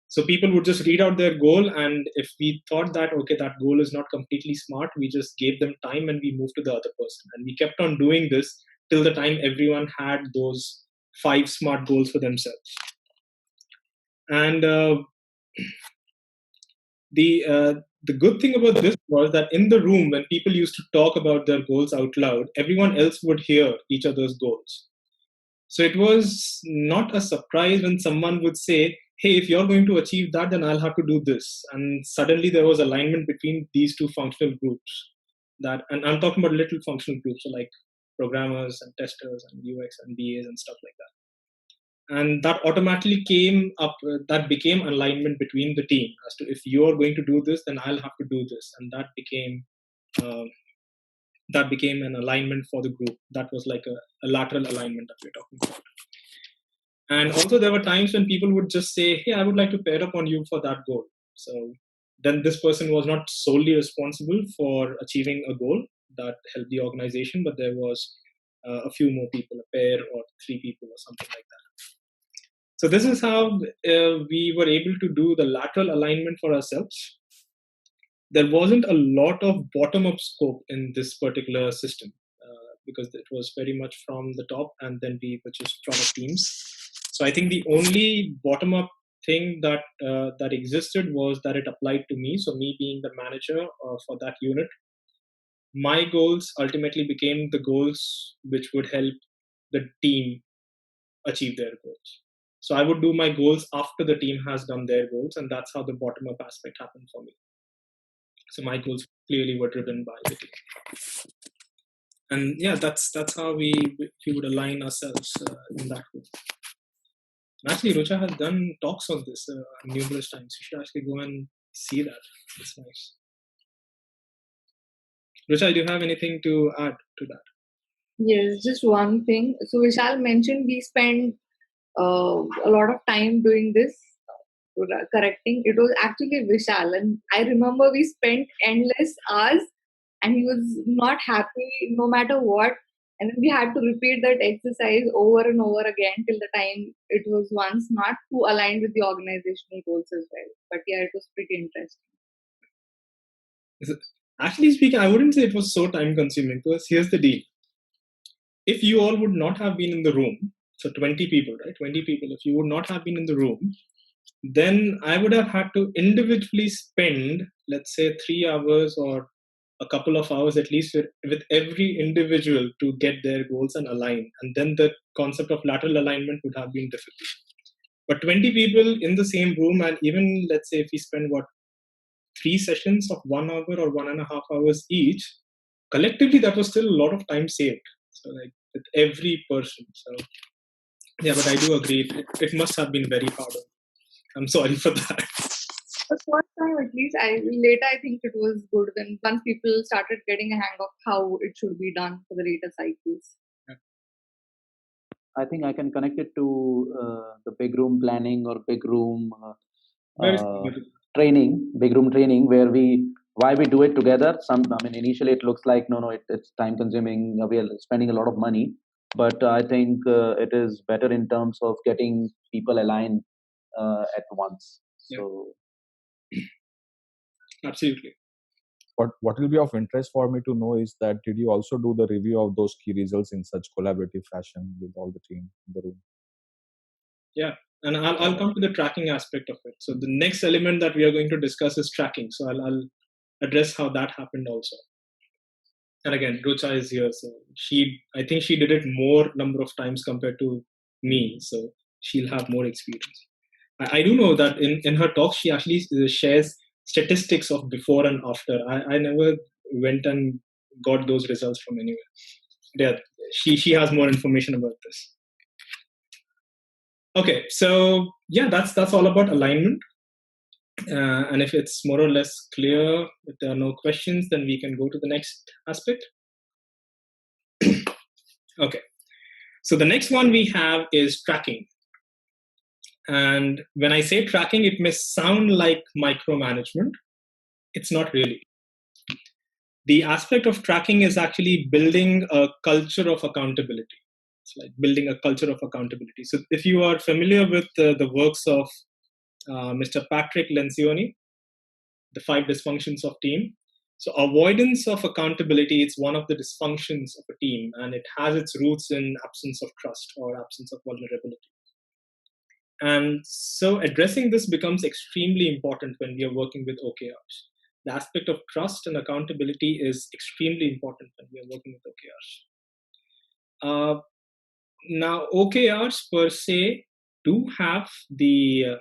So people would just read out their goal, and if we thought that, okay, that goal is not completely smart, we just gave them time and we moved to the other person. And we kept on doing this till the time everyone had those 5 smart goals for themselves. And the good thing about this was that in the room, when people used to talk about their goals out loud, everyone else would hear each other's goals. So it was not a surprise when someone would say, hey, if you're going to achieve that, then I'll have to do this. And suddenly there was alignment between these 2 functional groups. And I'm talking about little functional groups, so like programmers and testers and UX and BAs and stuff like that. And that automatically that became alignment between the team as to if you're going to do this, then I'll have to do this. And that became an alignment for the group. That was like a lateral alignment that we're talking about. And also there were times when people would just say, hey, I would like to pair up on you for that goal. So then this person was not solely responsible for achieving a goal that helped the organization, but there was a few more people, a pair or 3 people or something like that. So this is how we were able to do the lateral alignment for ourselves. There wasn't a lot of bottom-up scope in this particular system because it was very much from the top, and then we were just product teams. So I think the only bottom-up thing that existed was that it applied to me. So me being the manager for that unit, my goals ultimately became the goals which would help the team achieve their goals. So I would do my goals after the team has done their goals, and that's how the bottom-up aspect happened for me. So my goals clearly were driven by the team. And yeah, that's how we would align ourselves in that way. And actually, Rucha has done talks on this numerous times. You should actually go and see that. It's nice. Rucha, do you have anything to add to that? Yes, just one thing. So Vishal mentioned we spend a lot of time doing this, correcting. It was actually Vishal, and I remember we spent endless hours, and he was not happy no matter what. And then we had to repeat that exercise over and over again till the time it was once not too aligned with the organizational goals as well. But yeah, it was pretty interesting. Actually speaking, I wouldn't say it was so time consuming, because here's the deal. If you all would not have been in the room, so 20 people, right? 20 people, if you would not have been in the room, then I would have had to individually spend, let's say, 3 hours or a couple of hours at least with every individual to get their goals and align. And then the concept of lateral alignment would have been difficult. But 20 people in the same room, and even let's say if we spend 3 sessions of 1 hour or 1.5 hours each, collectively that was still a lot of time saved. So like with every person. So Yeah, but I do agree. It must have been very hard. I'm sorry for that. The first time, at least, later I think it was good when once people started getting a hang of how it should be done for the later cycles. I think I can connect it to the big room planning or big room Very uh, similar. big room training, where why we do it together. Initially it looks like no, it's time consuming. We are spending a lot of money, but I think it is better in terms of getting people aligned at once. So Absolutely. What will be of interest for me to know is that did you also do the review of those key results in such collaborative fashion with all the team in the room? Yeah, and I'll come to the tracking aspect of it. So the next element that we are going to discuss is tracking. So I'll address how that happened also. And again, Rucha is here, so I think she did it more number of times compared to me, so she'll have more experience. I do know that in her talk, she actually shares statistics of before and after. I never went and got those results from anywhere. Yeah, she has more information about this. Okay, so yeah, that's all about alignment. And if it's more or less clear, if there are no questions, then we can go to the next aspect. Okay, so the next one we have is tracking. And when I say tracking, it may sound like micromanagement. It's not really. The aspect of tracking is actually building a culture of accountability. It's like building a culture of accountability. So if you are familiar with the works of Mr. Patrick Lencioni, The 5 Dysfunctions of Team. So avoidance of accountability is one of the dysfunctions of a team, and it has its roots in absence of trust or absence of vulnerability. And so addressing this becomes extremely important when we are working with OKRs. The aspect of trust and accountability is extremely important when we are working with OKRs. Now, OKRs per se do have the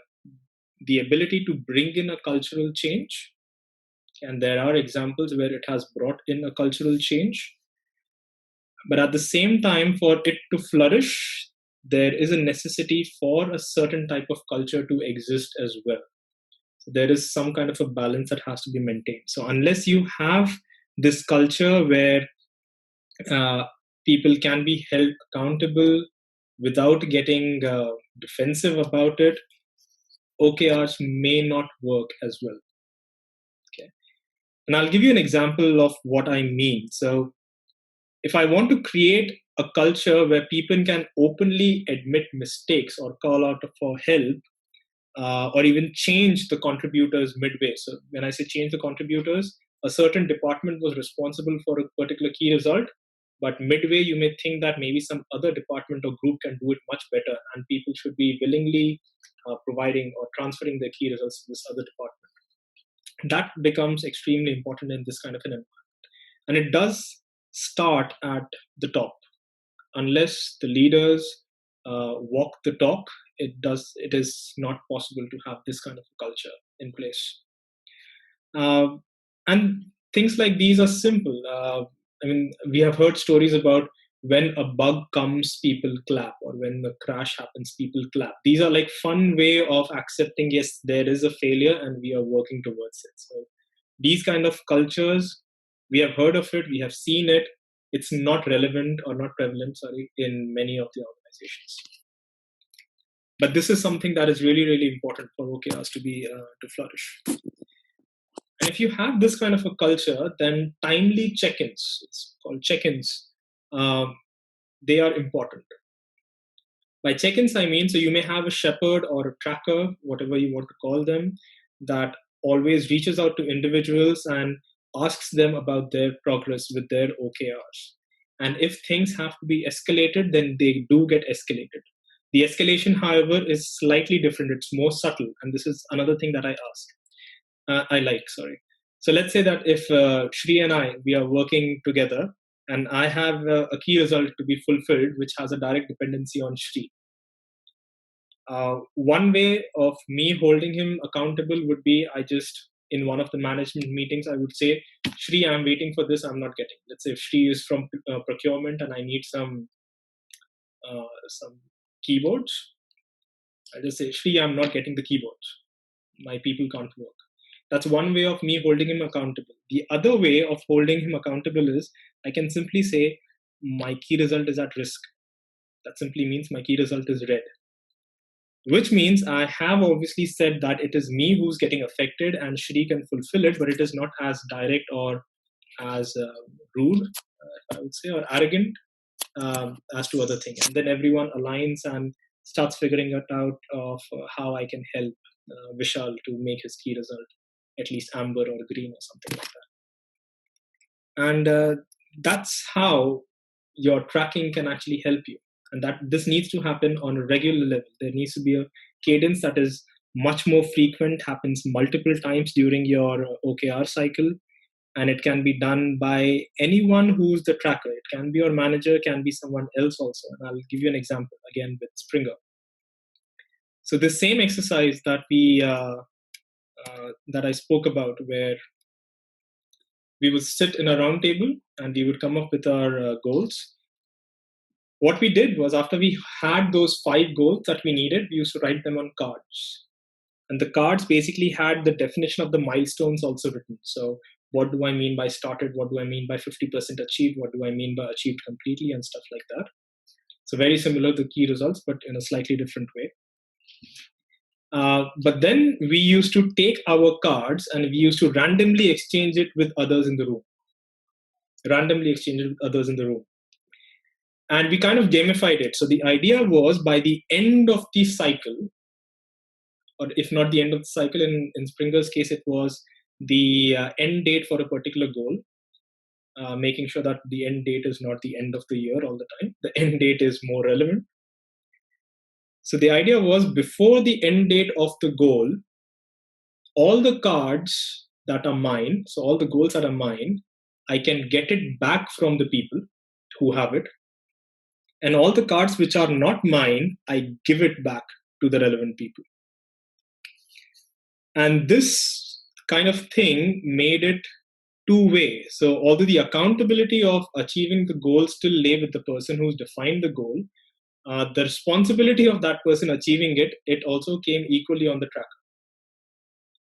ability to bring in a cultural change. And there are examples where it has brought in a cultural change. But at the same time, for it to flourish, there is a necessity for a certain type of culture to exist as well. So there is some kind of a balance that has to be maintained. So unless you have this culture where people can be held accountable without getting defensive about it, OKRs may not work as well. Okay, and I'll give you an example of what I mean. So if I want to create a culture where people can openly admit mistakes or call out for help, or even change the contributors midway. So when I say change the contributors, a certain department was responsible for a particular key result, but midway you may think that maybe some other department or group can do it much better, and people should be willingly providing or transferring their key results to this other department. That becomes extremely important in this kind of an environment. And it does start at the top. Unless the leaders walk the talk, it is not possible to have this kind of a culture in place. And things like these are simple. We have heard stories about when a bug comes, people clap, or when a crash happens, people clap. These are like fun way of accepting, yes, there is a failure and we are working towards it. So these kind of cultures, we have heard of it, we have seen it. It's not relevant or not prevalent, in many of the organizations. But this is something that is really, really important for OKRs to flourish. And if you have this kind of a culture, then timely check-ins, it's called check-ins, they are important. By check-ins, I mean, so you may have a shepherd or a tracker, whatever you want to call them, that always reaches out to individuals and asks them about their progress with their OKRs. And if things have to be escalated, then they do get escalated. The escalation, however, is slightly different. It's more subtle. And this is another thing that I like. So let's say that if Shri and we are working together, and I have a key result to be fulfilled, which has a direct dependency on Shri. One way of me holding him accountable would be in one of the management meetings, I would say, Shri, I'm waiting for this, I'm not getting. Let's say if Shri is from procurement and I need some keyboards, I just say, Shri, I'm not getting the keyboards. My people can't work. That's one way of me holding him accountable. The other way of holding him accountable is I can simply say, my key result is at risk. That simply means my key result is red. Which means I have obviously said that it is me who's getting affected and Shri can fulfill it, but it is not as direct or as rude, I would say, or arrogant as to other things. And then everyone aligns and starts figuring it out of how I can help Vishal to make his key result at least amber or green or something like that. And that's how your tracking can actually help you. And that this needs to happen on a regular level. There needs to be a cadence that is much more frequent, happens multiple times during your OKR cycle. And it can be done by anyone who's the tracker. It can be your manager, can be someone else also. And I'll give you an example again with Springer. So the same exercise that that I spoke about, where we would sit in a round table and we would come up with our goals. What we did was, after we had those 5 goals that we needed, we used to write them on cards. And the cards basically had the definition of the milestones also written. So what do I mean by started? What do I mean by 50% achieved? What do I mean by achieved completely and stuff like that? So very similar to key results, but in a slightly different way. But then we used to take our cards and we used to randomly exchange it with others in the room. And we kind of gamified it. So the idea was, by the end of the cycle, or if not the end of the cycle, in Springer's case, it was the end date for a particular goal, making sure that the end date is not the end of the year all the time. The end date is more relevant. So the idea was, before the end date of the goal, all the cards that are mine, so all the goals that are mine, I can get it back from the people who have it. And all the cards which are not mine, I give it back to the relevant people. And this kind of thing made it two-way. So although the accountability of achieving the goal still lay with the person who's defined the goal, the responsibility of that person achieving it, it also came equally on the tracker.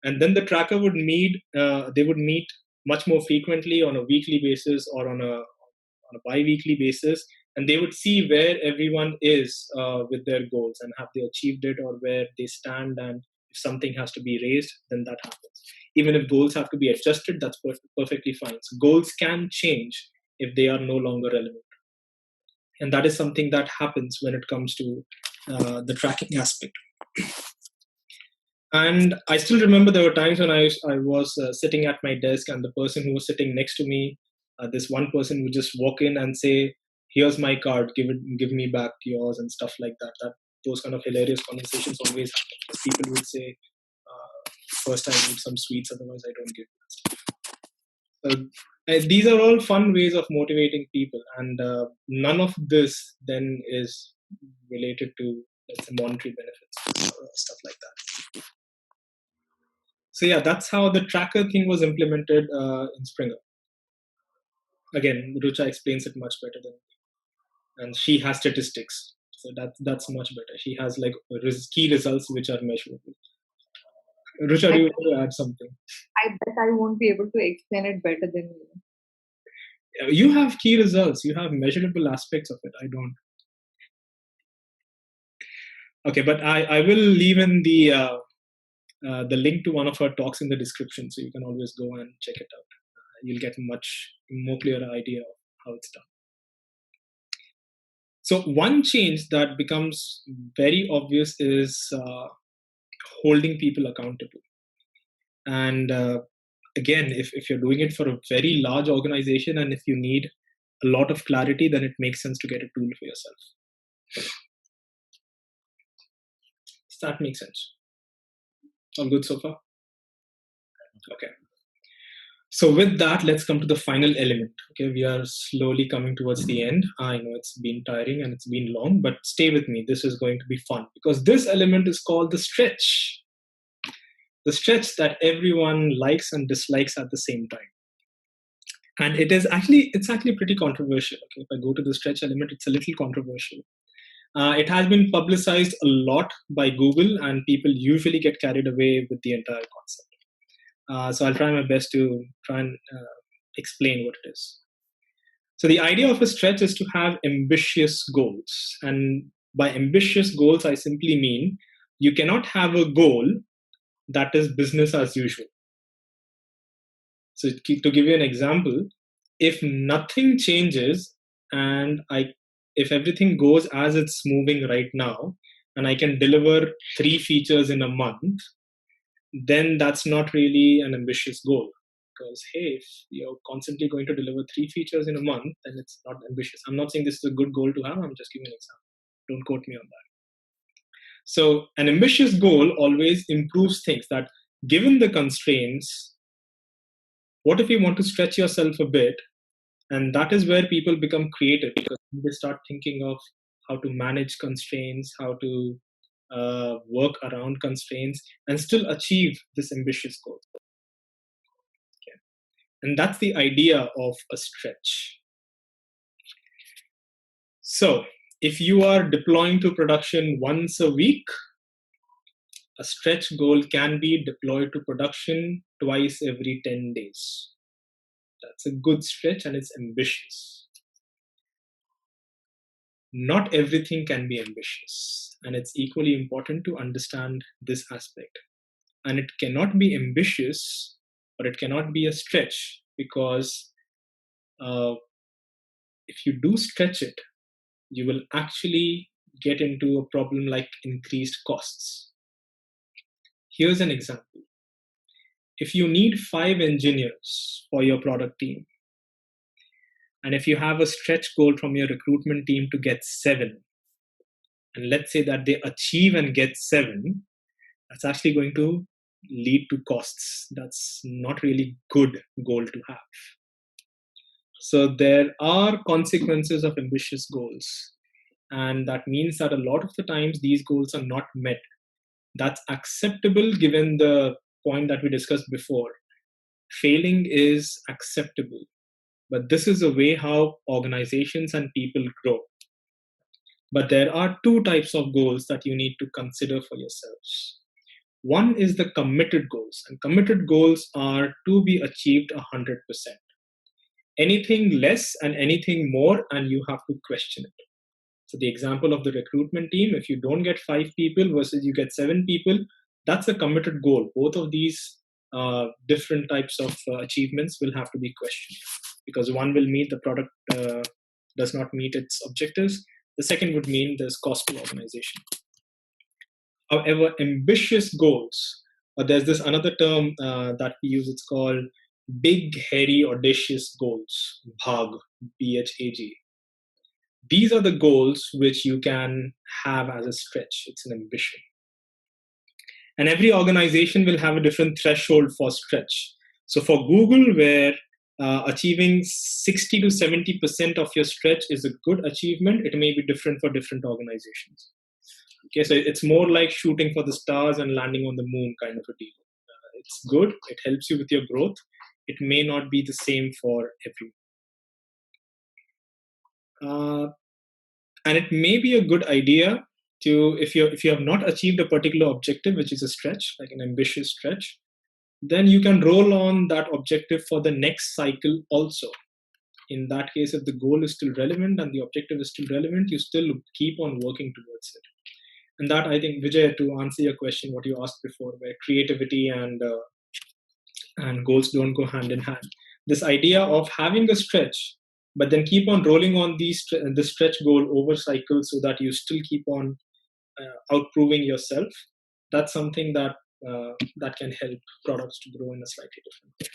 And then the tracker would meet, they would meet much more frequently on a weekly basis or on a bi-weekly basis, and they would see where everyone is with their goals and have they achieved it or where they stand, and if something has to be raised, then that happens. Even if goals have to be adjusted, that's perfectly fine. So goals can change if they are no longer relevant. And that is something that happens when it comes to the tracking aspect. And I still remember there were times when I was sitting at my desk, and the person who was sitting next to me, this one person would just walk in and say, "Here's my card, give me back yours," and stuff like that. Those kind of hilarious conversations always happen. People would say, "First I need some sweets, otherwise I don't give." These are all fun ways of motivating people, and none of this then is related to, let's say, monetary benefits or stuff like that. So yeah, that's how the tracker thing was implemented in Springer. Again, Rucha explains it much better than me, and she has statistics, so that's much better. She has like key results which are measurable. Rucha, do you want to add something? I bet I won't be able to explain it better than you. You have key results. You have measurable aspects of it. I don't. Okay, but I will leave in the link to one of her talks in the description, so you can always go and check it out. You'll get a much more clearer idea of how it's done. So one change that becomes very obvious is holding people accountable. And again, if you're doing it for a very large organization and if you need a lot of clarity, then it makes sense to get a tool for yourself. Does that make sense? All good so far? Okay. So with that, let's come to the final element. Okay, we are slowly coming towards the end. I know it's been tiring and it's been long, but stay with me. This is going to be fun because this element is called the stretch. The stretch that everyone likes and dislikes at the same time. And it's actually pretty controversial. Okay, if I go to the stretch element, it's a little controversial. It has been publicized a lot by Google, and people usually get carried away with the entire concept. So I'll try my best to try and explain what it is. So the idea of a stretch is to have ambitious goals. And by ambitious goals, I simply mean you cannot have a goal that is business as usual. So to give you an example, if nothing changes and if everything goes as it's moving right now, and I can deliver 3 features in a month, then that's not really an ambitious goal. Because hey, if you're constantly going to deliver 3 features in a month, then it's not ambitious. I'm not saying this is a good goal to have. I'm just giving an example. Don't quote me on that. So an ambitious goal always improves things. That given the constraints, what if you want to stretch yourself a bit? And that is where people become creative, because they start thinking of how to manage constraints, how to work around constraints, and still achieve this ambitious goal. Okay. And that's the idea of a stretch. So if you are deploying to production once a week, a stretch goal can be deployed to production twice every 10 days. That's a good stretch, and it's ambitious. Not everything can be ambitious, and it's equally important to understand this aspect. And it cannot be ambitious, or it cannot be a stretch, because if you do stretch it, you will actually get into a problem like increased costs. Here's an example. If you need 5 engineers for your product team, and if you have a stretch goal from your recruitment team to get 7, and let's say that they achieve and get 7, that's actually going to lead to costs. That's not really good goal to have. So there are consequences of ambitious goals. And that means that a lot of the times these goals are not met. That's acceptable given the point that we discussed before. Failing is acceptable. But this is a way how organizations and people grow. But there are 2 types of goals that you need to consider for yourselves. One is the committed goals, and committed goals are to be achieved 100%. Anything less and anything more, and you have to question it. So the example of the recruitment team, if you don't get 5 people versus you get 7 people, that's a committed goal. Both of these different types of achievements will have to be questioned, because one will mean the product does not meet its objectives. The second would mean there's cost to organization. However, ambitious goals, there's this another term that we use, it's called big, hairy, audacious goals, BHAG, B-H-A-G. These are the goals which you can have as a stretch. It's an ambition. And every organization will have a different threshold for stretch. So for Google, where achieving 60 to 70% of your stretch is a good achievement, it may be different for different organizations. Okay, so it's more like shooting for the stars and landing on the moon kind of a deal. It's good. It helps you with your growth. It may not be the same for everyone. And it may be a good idea to, if you have not achieved a particular objective, which is a stretch, like an ambitious stretch, then you can roll on that objective for the next cycle also. In that case, if the goal is still relevant and the objective is still relevant, you still keep on working towards it. And that, I think, Vijay, to answer your question, what you asked before, where creativity and goals don't go hand in hand. This idea of having a stretch, but then keep on rolling on the stretch goal over cycles so that you still keep on outproving yourself, that's something that that can help products to grow in a slightly different way.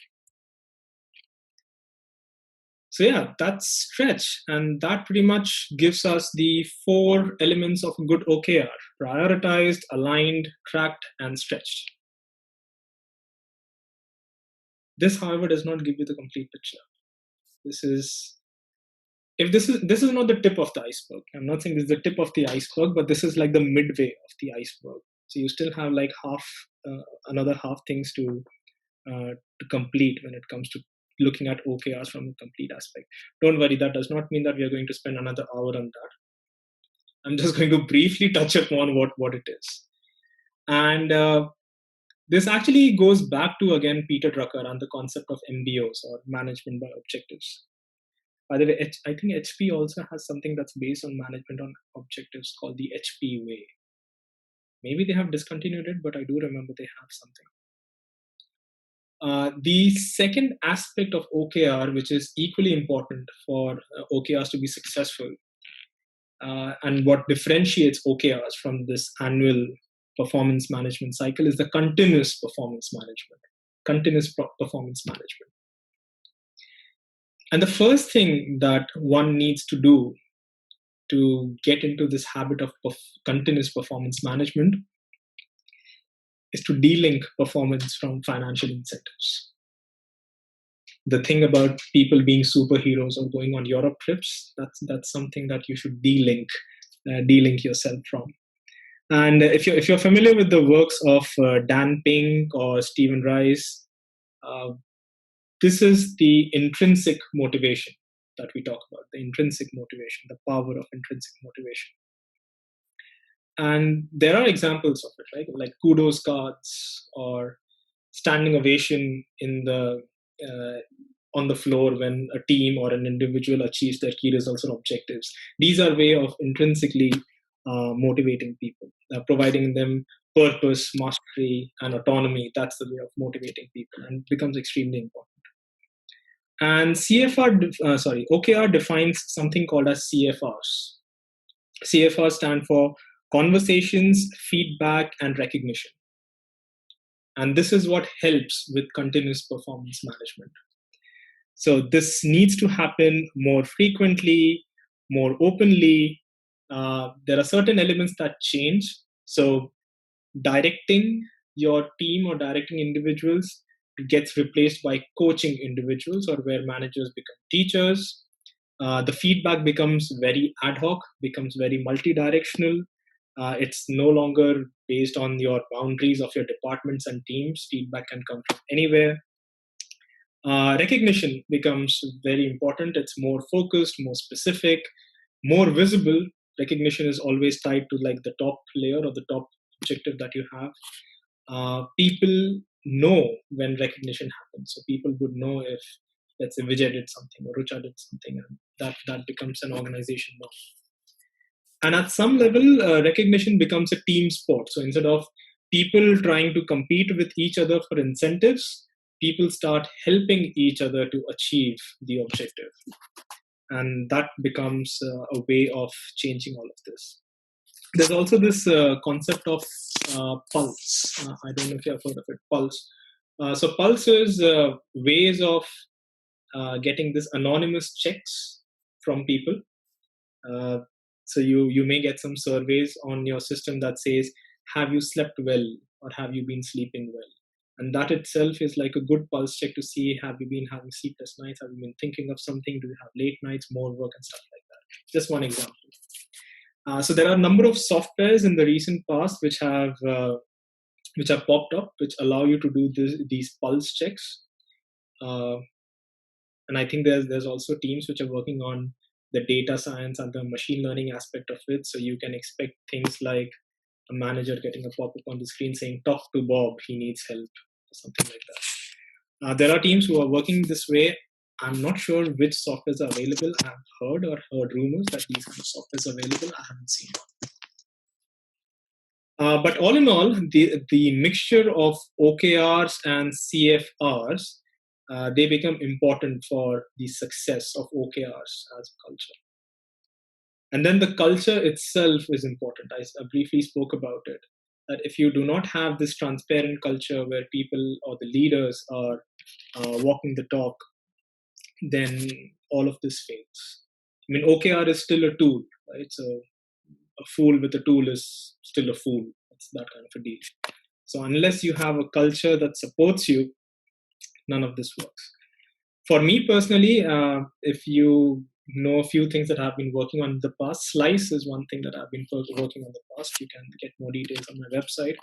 So yeah, that's stretch, and that pretty much gives us the 4 elements of a good OKR: prioritized, aligned, tracked, and stretched. This, however, does not give you the complete picture. This is not the tip of the iceberg. I'm not saying this is the tip of the iceberg, but this is like the midway of the iceberg. So you still have like another half things to complete when it comes to looking at OKRs from a complete aspect. Don't worry, that does not mean that we are going to spend another hour on that. I'm just going to briefly touch upon what it is. And this actually goes back to, again, Peter Drucker and the concept of MBOs, or management by objectives. By the way, I think HP also has something that's based on management on objectives called the HP way. Maybe they have discontinued it, but I do remember they have something. The second aspect of OKR, which is equally important for OKRs to be successful, and what differentiates OKRs from this annual performance management cycle, is the continuous performance management. And the first thing that one needs to do to get into this habit of continuous performance management is to de-link performance from financial incentives. The thing about people being superheroes or going on Europe trips, that's something that you should de-link yourself from. And if you're familiar with the works of Dan Pink or Stephen Rice, this is the intrinsic motivation that we talk about, the intrinsic motivation, the power of intrinsic motivation. And there are examples of it, right? Like kudos cards or standing ovation on the floor when a team or an individual achieves their key results or objectives. These are way of intrinsically motivating people, providing them purpose, mastery, and autonomy. That's the way of motivating people, and it becomes extremely important. And OKR defines something called as CFRs. CFRs stand for conversations, feedback, and recognition. And this is what helps with continuous performance management. So this needs to happen more frequently, more openly. There are certain elements that change. So directing your team or directing individuals gets replaced by coaching individuals, or where managers become teachers. The feedback becomes very ad hoc, becomes very multi-directional. It's no longer based on your boundaries of your departments and teams. Feedback can come from anywhere. Recognition becomes very important. It's more focused, more specific, more visible. Recognition is always tied to like the top layer or the top objective that you have. People know when recognition happens. So people would know if, let's say, Vijay did something or Rucha did something, and that becomes an organization norm. And at some level, recognition becomes a team sport. So instead of people trying to compete with each other for incentives, people start helping each other to achieve the objective. And that becomes a way of changing all of this. There's also this concept of pulse. I don't know if you have heard of it, pulse. So pulse is ways of getting this anonymous checks from people. So you may get some surveys on your system that says, have you slept well, or have you been sleeping well? And that itself is like a good pulse check to see, have you been having sleepless nights? Have you been thinking of something? Do you have late nights, more work, and stuff like that? Just one example. So there are a number of softwares in the recent past which have popped up, which allow you to do these pulse checks. And I think there's also teams which are working on the data science and the machine learning aspect of it. So you can expect things like a manager getting a pop-up on the screen saying, talk to Bob, he needs help, or something like that. There are teams who are working this way. I'm not sure which softwares are available. I've heard rumors that these kind of softwares are available. I haven't seen them. But all in all, the mixture of OKRs and CFRs, they become important for the success of OKRs as a culture. And then the culture itself is important. I briefly spoke about it, that if you do not have this transparent culture where people or the leaders are walking the talk, then all of this fails. I mean, OKR is still a tool, right? So a fool with a tool is still a fool. It's that kind of a deal. So unless you have a culture that supports you, none of this works. For me personally, if you know a few things that I've been working on in the past, Slice is one thing that I've been working on in the past. You can get more details on my website.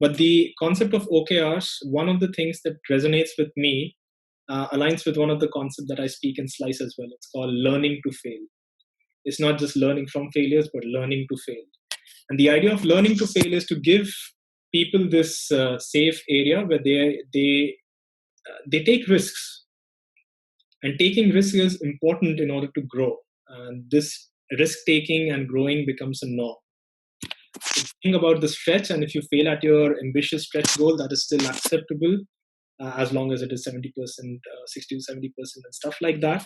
But the concept of OKRs, one of the things that resonates with me, aligns with one of the concepts that I speak in Slice as well. It's called learning to fail. It's not just learning from failures, but learning to fail. And the idea of learning to fail is to give people this safe area where they take risks. And taking risks is important in order to grow. And this risk-taking and growing becomes a norm. Think about the stretch, and if you fail at your ambitious stretch goal, that is still acceptable as long as it is 70%, 60 to 70%, and stuff like that.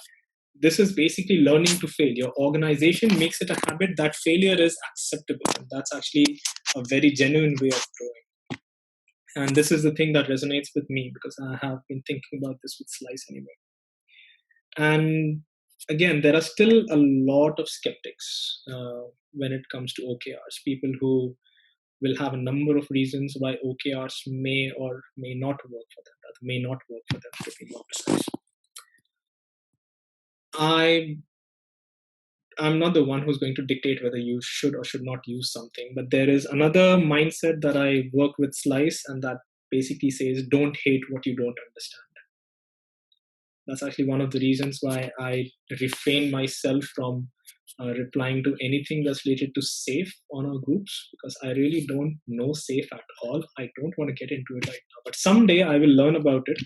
This is basically learning to fail. Your organization makes it a habit that failure is acceptable, and that's actually a very genuine way of growing. And this is the thing that resonates with me because I have been thinking about this with Slice anyway. And again, there are still a lot of skeptics when it comes to OKRs. People who will have a number of reasons why OKRs may or may not work for them, that may not work for them, to be more precise. I'm not the one who's going to dictate whether you should or should not use something, but there is another mindset that I work with Slice, and that basically says, don't hate what you don't understand. That's actually one of the reasons why I refrain myself from replying to anything that's related to SAFe on our groups, because I really don't know SAFe at all. I don't want to get into it right now, but someday I will learn about it,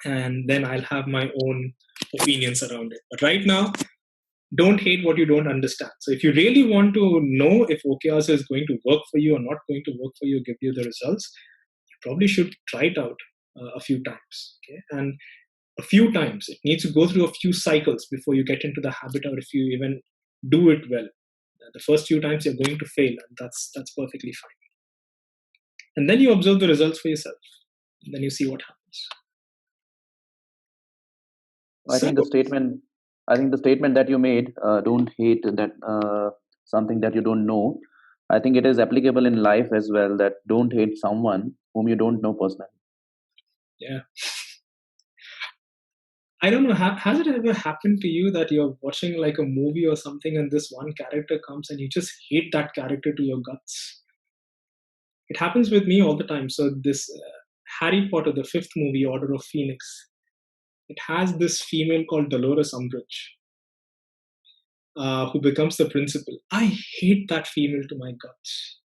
and then I'll have my own opinions around it. But right now, don't hate what you don't understand. So if you really want to know if OKRs is going to work for you or not going to work for you, give you the results, you probably should try it out a few times. Okay? And a few times, it needs to go through a few cycles before you get into the habit, or if you even do it well. The first few times you're going to fail, and that's perfectly fine. And then you observe the results for yourself. And then you see what happens. I think the statement that you made, don't hate that something that you don't know. I think it is applicable in life as well, that don't hate someone whom you don't know personally. Yeah. I don't know, has it ever happened to you that you're watching like a movie or something and this one character comes and you just hate that character to your guts? It happens with me all the time. So this Harry Potter, the 5th movie, Order of Phoenix, it has this female called Dolores Umbridge, who becomes the principal. I hate that female to my guts.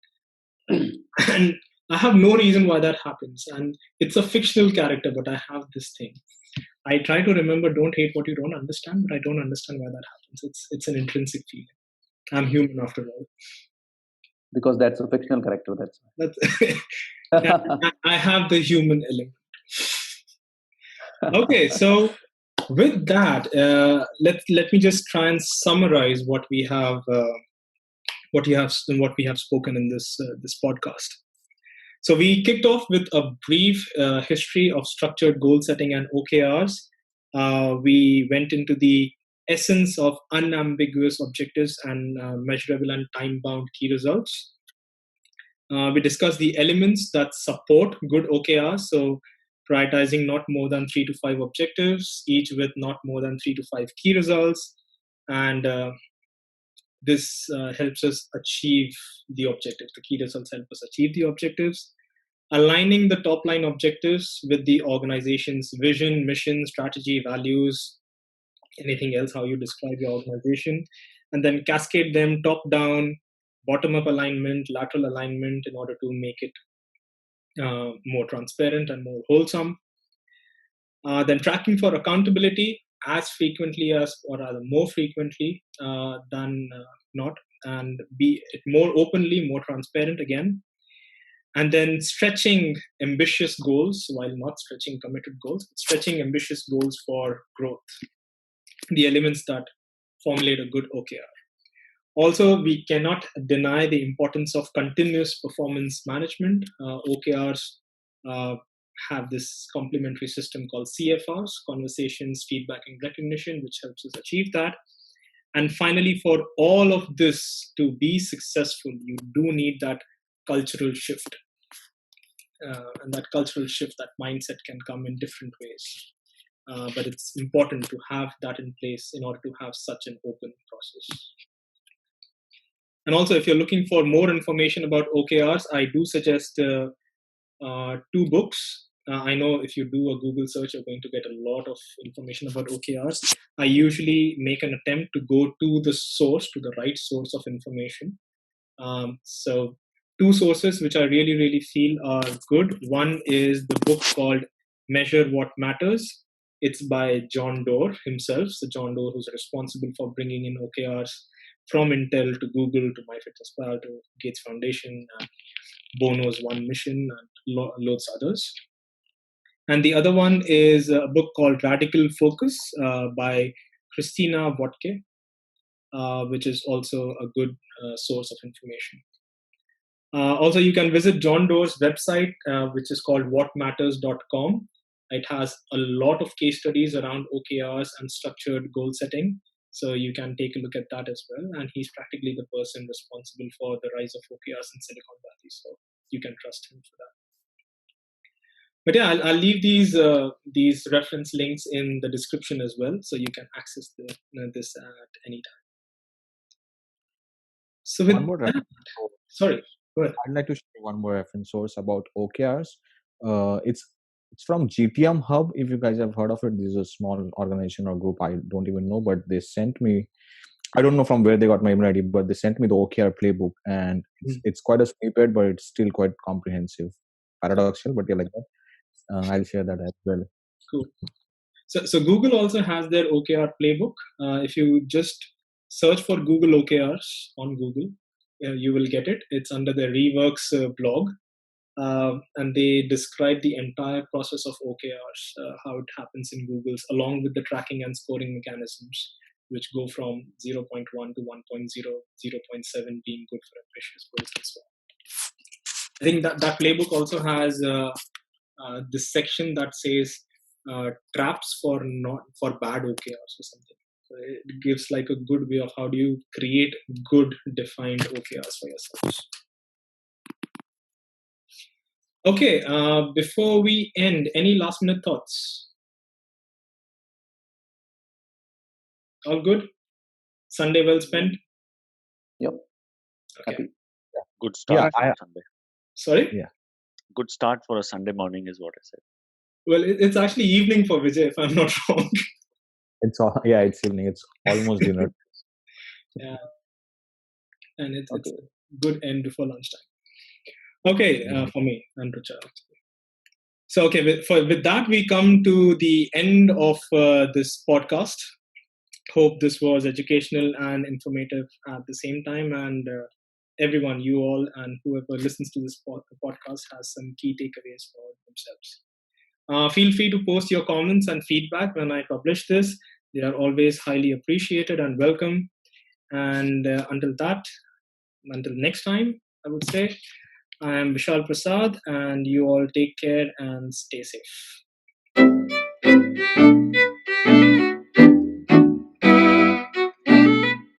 And I have no reason why that happens. And it's a fictional character, but I have this thing. I try to remember, don't hate what you don't understand, but I don't understand why that happens. It's an intrinsic feeling. I'm human after all. Because that's a fictional character. I have the human element. Okay, so with that, let me just try and summarize what we have spoken in this podcast. So we kicked off with a brief history of structured goal setting and OKRs. We went into the essence of unambiguous objectives and measurable and time-bound key results. We discussed the elements that support good OKRs. So prioritizing not more than 3 to 5 objectives, each with not more than 3 to 5 key results. And this helps us achieve the objectives. The key results help us achieve the objectives. Aligning the top line objectives with the organization's vision, mission, strategy, values, anything else, how you describe your organization. And then cascade them top down, bottom up alignment, lateral alignment in order to make it more transparent and more wholesome. Then tracking for accountability as frequently as, or rather more frequently than not, and be it more openly, more transparent again. And then stretching ambitious goals while not stretching committed goals, but stretching ambitious goals for growth. The elements that formulate a good OKR. Also, we cannot deny the importance of continuous performance management. OKRs have this complementary system called CFRs, conversations, feedback, and recognition, which helps us achieve that. And finally, for all of this to be successful, you do need that cultural shift. And that cultural shift, that mindset can come in different ways. But it's important to have that in place in order to have such an open process. And also, if you're looking for more information about OKRs, I do suggest 2 books. I know if you do a Google search, you're going to get a lot of information about OKRs. I usually make an attempt to go to the source, to the right source of information. So two sources which I really, really feel are good. One is the book called Measure What Matters. It's by John Doerr himself. So John Doerr, who's responsible for bringing in OKRs from Intel to Google to MyFitnessPal to Gates Foundation, Bono's One Mission, and loads others. And the other one is a book called Radical Focus by Christina Wodtke, which is also a good source of information. Also, you can visit John Doerr's website, which is called whatmatters.com. It has a lot of case studies around OKRs and structured goal setting. So you can take a look at that as well. And he's practically the person responsible for the rise of OKRs in Silicon Valley. So you can trust him for that. But yeah, I'll leave these reference links in the description as well, so you can access this at any time. So with One more reference source. Sorry, go ahead. I'd like to share one more reference source about OKRs. It's from GTM Hub. If you guys have heard of it, this is a small organization or group. I don't even know, but they sent me. I don't know from where they got my email ID, but they sent me the OKR playbook, and it's quite a snippet, but it's still quite comprehensive. Paradoxical, but yeah, like that. I'll share that as well. Cool. So Google also has their OKR playbook. If you just search for Google OKRs on Google, you will get it. It's under the Reworks blog. And they describe the entire process of OKRs, how it happens in Google's, along with the tracking and scoring mechanisms, which go from 0.1 to 1.0, 0.7 being good for ambitious goals and so on. I think that playbook also has this section that says traps for bad OKRs or something. So it gives like a good way of how do you create good defined OKRs for yourselves. Okay, before we end, any last minute thoughts? All good? Sunday well spent? Yep. Okay. Happy. Good start for Sunday. Sorry? Yeah. Good start for a Sunday morning is what I said. Well, it's actually evening for Vijay, if I'm not wrong. It's evening. It's almost dinner. Yeah. And it's a good end before lunchtime. Okay, for me and Rucha. So, okay, with that, we come to the end of this podcast. Hope this was educational and informative at the same time. And everyone, you all, and whoever listens to this podcast has some key takeaways for themselves. Feel free to post your comments and feedback when I publish this. They are always highly appreciated and welcome. And until next time, I would say, I am Vishal Prasad, and you all take care and stay safe.